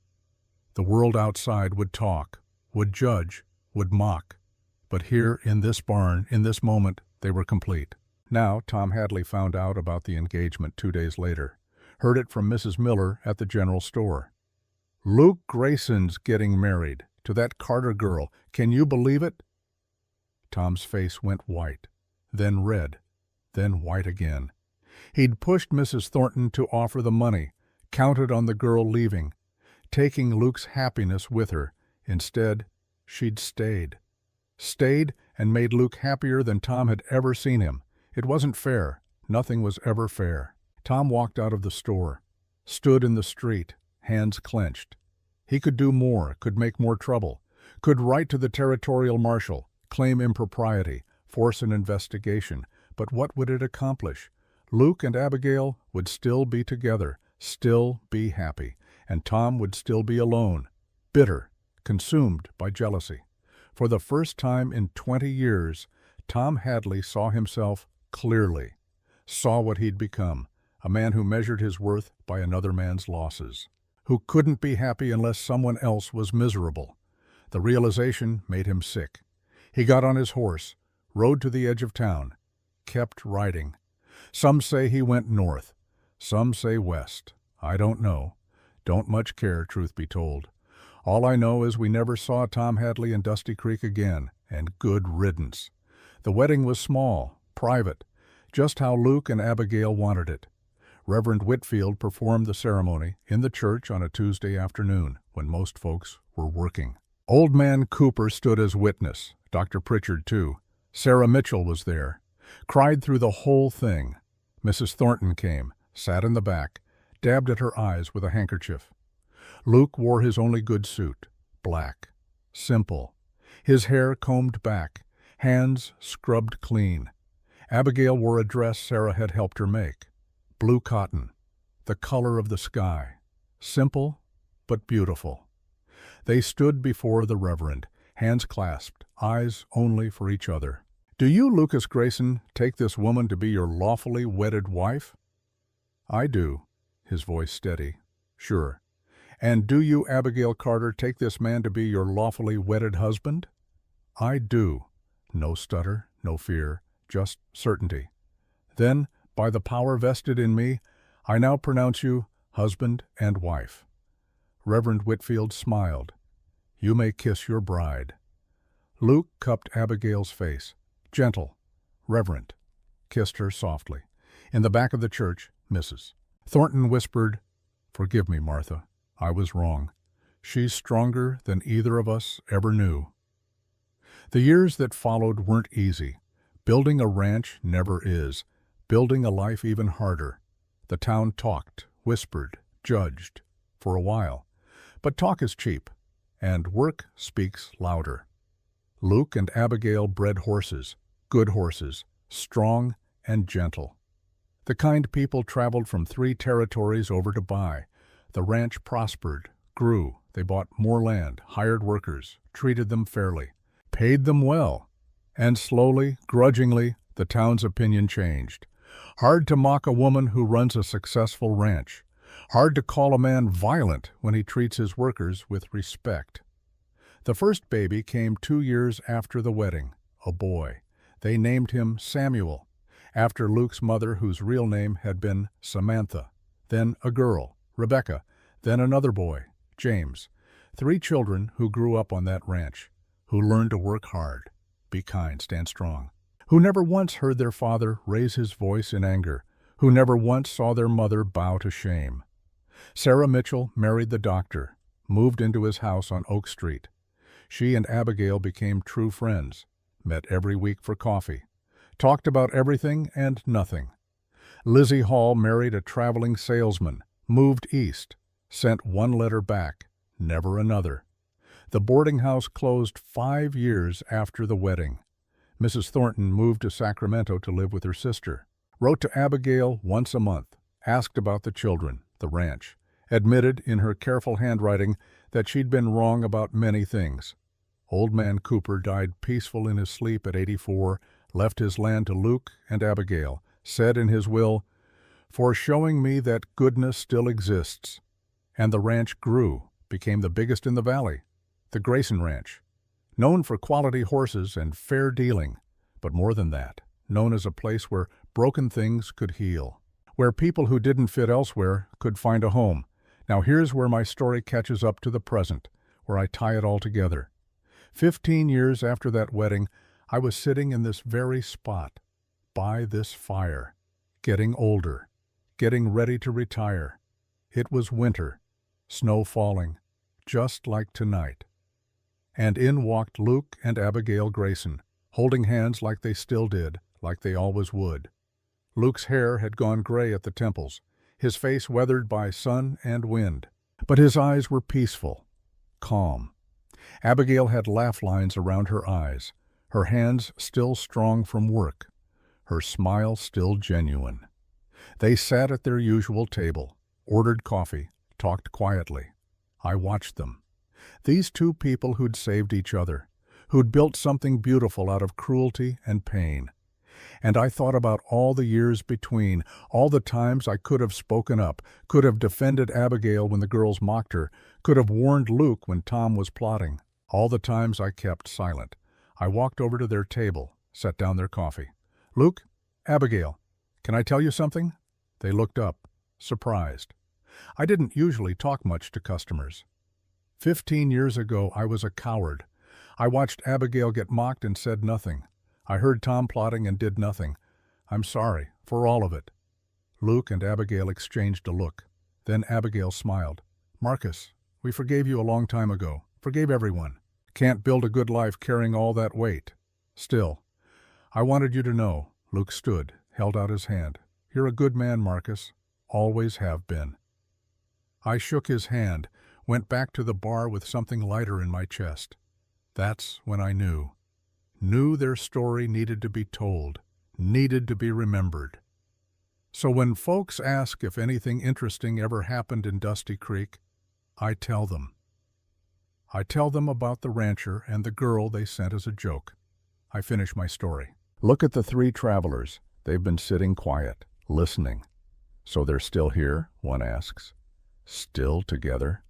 Speaker 1: The world outside would talk, would judge, would mock. But here in this barn, in this moment, they were complete. Now Tom Hadley found out about the engagement 2 days later. Heard it from Mrs. Miller at the general store. "Luke Grayson's getting married to that Carter girl. Can you believe it?" Tom's face went white, then red, then white again. He'd pushed Mrs. Thornton to offer the money, counted on the girl leaving, taking Luke's happiness with her. Instead, she'd stayed. Stayed and made Luke happier than Tom had ever seen him. It wasn't fair. Nothing was ever fair. Tom walked out of the store, stood in the street, hands clenched. He could do more, could make more trouble, could write to the territorial marshal, claim impropriety, force an investigation. But what would it accomplish? Luke and Abigail would still be together, still be happy, and Tom would still be alone, bitter, consumed by jealousy. For the first time in 20 years, Tom Hadley saw himself clearly, saw what he'd become, a man who measured his worth by another man's losses, who couldn't be happy unless someone else was miserable. The realization made him sick. He got on his horse, rode to the edge of town, kept riding. Some say he went north, some say west. I don't know. Don't much care, truth be told. All I know is we never saw Tom Hadley in Dusty Creek again, and good riddance. The wedding was small, private, just how Luke and Abigail wanted it. Reverend Whitfield performed the ceremony in the church on a Tuesday afternoon when most folks were working. Old Man Cooper stood as witness, Dr. Pritchard too. Sarah Mitchell was there, cried through the whole thing. Mrs. Thornton came, sat in the back, dabbed at her eyes with a handkerchief. Luke wore his only good suit, black, simple, his hair combed back, hands scrubbed clean. Abigail wore a dress Sarah had helped her make, blue cotton, the color of the sky, simple but beautiful. They stood before the Reverend, hands clasped, eyes only for each other. "Do you, Lucas Grayson, take this woman to be your lawfully wedded wife?" "I do," his voice steady. "Sure. And do you, Abigail Carter, take this man to be your lawfully wedded husband?" "I do." No stutter, no fear, just certainty. "Then, by the power vested in me, I now pronounce you husband and wife." Reverend Whitfield smiled. "You may kiss your bride." Luke cupped Abigail's face, gentle, reverent, kissed her softly. In the back of the church, Mrs. Thornton whispered, "Forgive me, Martha. I was wrong. She's stronger than either of us ever knew." The years that followed weren't easy. Building a ranch never is. Building a life even harder. The town talked, whispered, judged, for a while. But talk is cheap, and work speaks louder. Luke and Abigail bred horses, good horses, strong and gentle. The kind people traveled from 3 territories over to buy. The ranch prospered, grew. They bought more land, hired workers, treated them fairly, paid them well. And slowly, grudgingly, the town's opinion changed. Hard to mock a woman who runs a successful ranch. Hard to call a man violent when he treats his workers with respect. The first baby came 2 years after the wedding, a boy. They named him Samuel, after Luke's mother, whose real name had been Samantha. Then a girl, Rebecca. Then another boy, James. 3 children who grew up on that ranch, who learned to work hard, be kind, stand strong, who never once heard their father raise his voice in anger, who never once saw their mother bow to shame. Sarah Mitchell married the doctor, moved into his house on Oak Street. She and Abigail became true friends, met every week for coffee, talked about everything and nothing. Lizzie Hall married a traveling salesman, moved east, sent 1 letter back, never another. The boarding house closed 5 years after the wedding. Mrs. Thornton moved to Sacramento to live with her sister, wrote to Abigail once a month, asked about the children, the ranch, admitted in her careful handwriting that she'd been wrong about many things. Old man Cooper died peaceful in his sleep at 84, left his land to Luke and Abigail, said in his will, "For showing me that goodness still exists." And the ranch grew, became the biggest in the valley, the Grayson Ranch, known for quality horses and fair dealing, but more than that, known as a place where broken things could heal, where people who didn't fit elsewhere could find a home. Now here's where my story catches up to the present, where I tie it all together. 15 years after that wedding, I was sitting in this very spot, by this fire, getting older, getting ready to retire. It was winter, snow falling, just like tonight. And in walked Luke and Abigail Grayson, holding hands like they still did, like they always would. Luke's hair had gone gray at the temples, his face weathered by sun and wind, but his eyes were peaceful, calm. Abigail had laugh lines around her eyes, her hands still strong from work, her smile still genuine. They sat at their usual table, ordered coffee, talked quietly. I watched them. These 2 people who'd saved each other, who'd built something beautiful out of cruelty and pain. And I thought about all the years between, all the times I could have spoken up, could have defended Abigail when the girls mocked her, could have warned Luke when Tom was plotting. All the times I kept silent. I walked over to their table, set down their coffee. "Luke, Abigail, can I tell you something?" They looked up, surprised. I didn't usually talk much to customers. 15 years ago, I was a coward. I watched Abigail get mocked and said nothing. I heard Tom plotting and did nothing. I'm sorry for all of it. Luke and Abigail exchanged a look. Then Abigail smiled. "Marcus, we forgave you a long time ago. Forgave everyone. Can't build a good life carrying all that weight. Still, I wanted you to know." Luke stood, held out his hand. "You're a good man, Marcus. Always have been." I shook his hand, went back to the bar with something lighter in my chest. That's when I knew their story needed to be told, needed to be remembered. So when folks ask if anything interesting ever happened in Dusty Creek, I tell them. I tell them about the rancher and the girl they sent as a joke. I finish my story. Look at the 3 travelers. They've been sitting quiet, listening. "So they're still here?" one asks. "Still together?"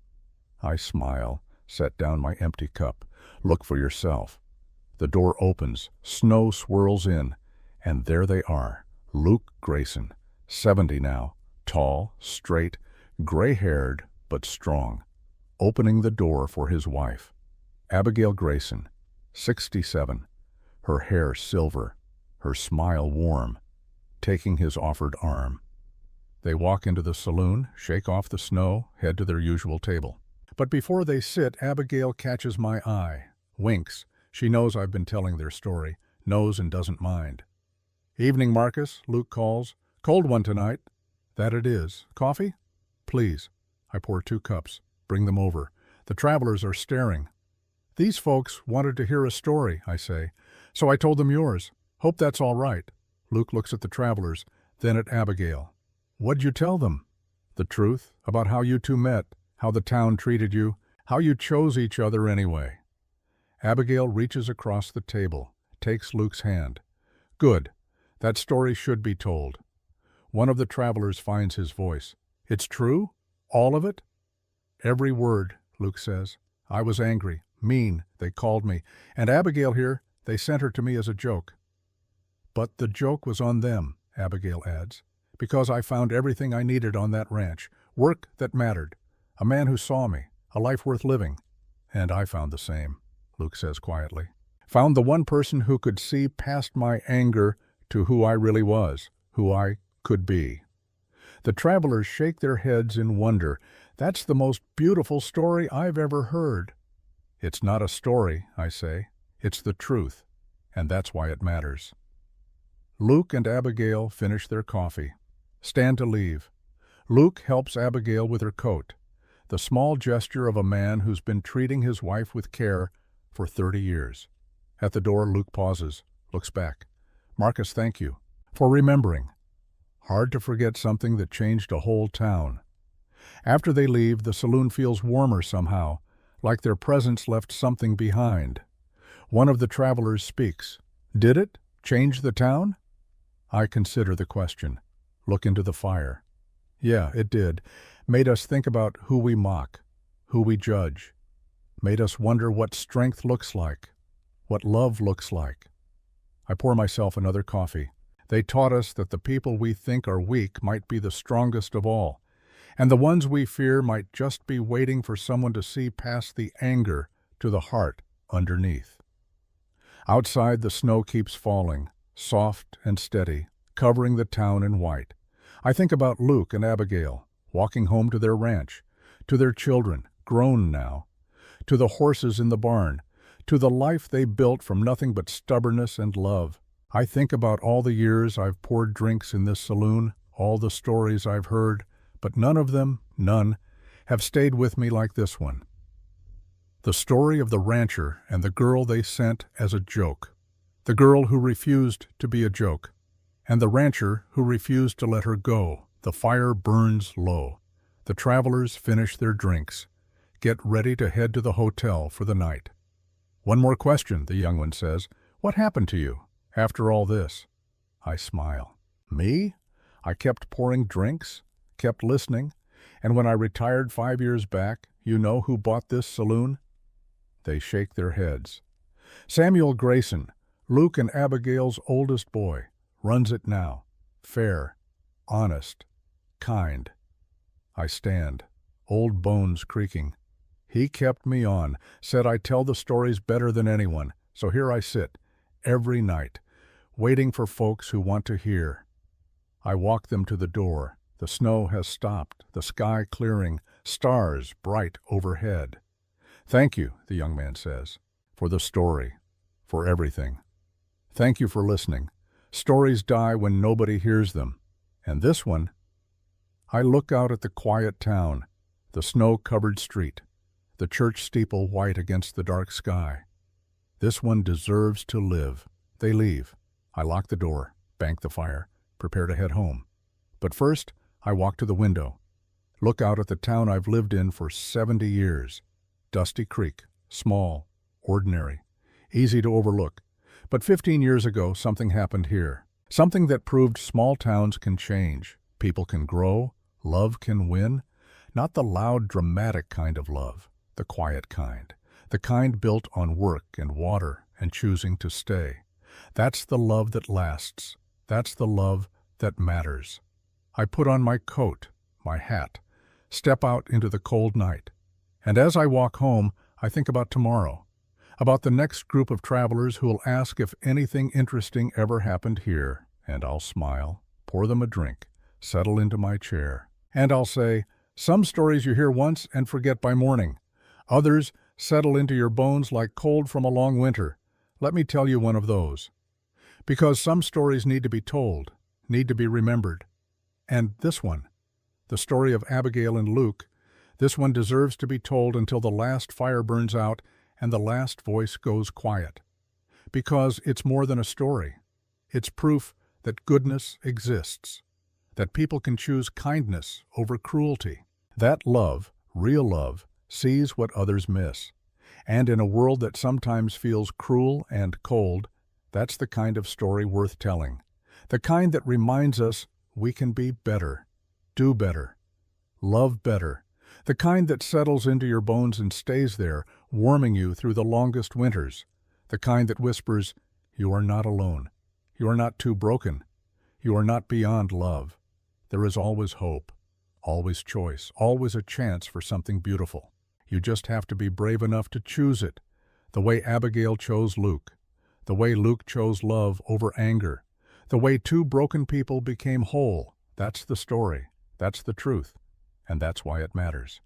Speaker 1: I smile, set down my empty cup. "Look for yourself." The door opens, snow swirls in, and there they are, Luke Grayson, 70 now, tall, straight, gray-haired, but strong, opening the door for his wife. Abigail Grayson, 67, her hair silver, her smile warm, taking his offered arm. They walk into the saloon, shake off the snow, head to their usual table. But before they sit, Abigail catches my eye, winks. She knows I've been telling their story, knows and doesn't mind. "Evening, Marcus," Luke calls. "Cold one tonight." "That it is. Coffee?" "Please." I pour 2 cups, bring them over. The travelers are staring. "These folks wanted to hear a story," I say, "so I told them yours. Hope that's all right." Luke looks at the travelers, then at Abigail. "What'd you tell them?" "The truth, about how you 2 met, how the town treated you, how you chose each other anyway." Abigail reaches across the table, takes Luke's hand. "Good. That story should be told." One of the travelers finds his voice. "It's true?" All of it? Every word, Luke says. I was angry, mean, they called me, and Abigail here, they sent her to me as a joke. But the joke was on them, Abigail adds, because I found everything I needed on that ranch, work that mattered, a man who saw me, a life worth living. And I found the same, Luke says quietly. Found the one person who could see past my anger to who I really was, who I could be. The travelers shake their heads in wonder. That's the most beautiful story I've ever heard. It's not a story, I say. It's the truth, and that's why it matters. Luke and Abigail finish their coffee, stand to leave. Luke helps Abigail with her coat, the small gesture of a man who's been treating his wife with care for 30 years. At the door, Luke pauses, looks back. Marcus, thank you for remembering. Hard to forget something that changed a whole town. After they leave, the saloon feels warmer somehow, like their presence left something behind. One of the travelers speaks. Did it change the town? I consider the question. Look into the fire. Yeah, it did. Made us think about who we mock, who we judge. Made us wonder what strength looks like, what love looks like. I pour myself another coffee. They taught us that the people we think are weak might be the strongest of all, and the ones we fear might just be waiting for someone to see past the anger to the heart underneath. Outside, the snow keeps falling, soft and steady, covering the town in white. I think about Luke and Abigail, walking home to their ranch, to their children, grown now, to the horses in the barn, to the life they built from nothing but stubbornness and love. I think about all the years I've poured drinks in this saloon, all the stories I've heard, but none of them, none, have stayed with me like this one. The story of the rancher and the girl they sent as a joke. The girl who refused to be a joke. And the rancher who refused to let her go. The fire burns low. The travelers finish their drinks. Get ready to head to the hotel for the night. One more question, the young one says. What happened to you after all this? I smile. Me? I kept pouring drinks, kept listening, and when I retired 5 years back, you know who bought this saloon? They shake their heads. Samuel Grayson, Luke and Abigail's oldest boy, runs it now. Fair, honest, kind. I stand, old bones creaking. He kept me on, said I tell the stories better than anyone, so here I sit, every night, waiting for folks who want to hear. I walk them to the door. The snow has stopped, the sky clearing, stars bright overhead. Thank you, the young man says, for the story, for everything. Thank you for listening. Stories die when nobody hears them. And this one, I look out at the quiet town, the snow-covered street, the church steeple white against the dark sky. This one deserves to live. They leave. I lock the door, bank the fire, prepare to head home. But first, I walk to the window, look out at the town I've lived in for 70 years. Dusty Creek, small, ordinary, easy to overlook. But 15 years ago, something happened here. Something that proved small towns can change. People can grow, love can win. Not the loud, dramatic kind of love, the quiet kind. The kind built on work and water and choosing to stay. That's the love that lasts. That's the love that matters. I put on my coat, my hat, step out into the cold night. And as I walk home, I think about tomorrow, about the next group of travelers who'll ask if anything interesting ever happened here, and I'll smile, pour them a drink, settle into my chair, and I'll say, some stories you hear once and forget by morning. Others settle into your bones like cold from a long winter. Let me tell you one of those. Because some stories need to be told, need to be remembered. And this one, the story of Abigail and Luke, this one deserves to be told until the last fire burns out and the last voice goes quiet. Because it's more than a story. It's proof that goodness exists, that people can choose kindness over cruelty, that love, real love, sees what others miss. And in a world that sometimes feels cruel and cold, that's the kind of story worth telling. The kind that reminds us we can be better, do better, Love better. The kind that settles into your bones and stays there, warming you through the longest winters. The kind that whispers, "You are not alone. You are not too broken. You are not beyond love. There is always hope, always choice, always a chance for something beautiful. You just have to be brave enough to choose it, the way Abigail chose Luke, the way Luke chose love over anger, the way two broken people became whole. That's the story. That's the truth. And that's why it matters.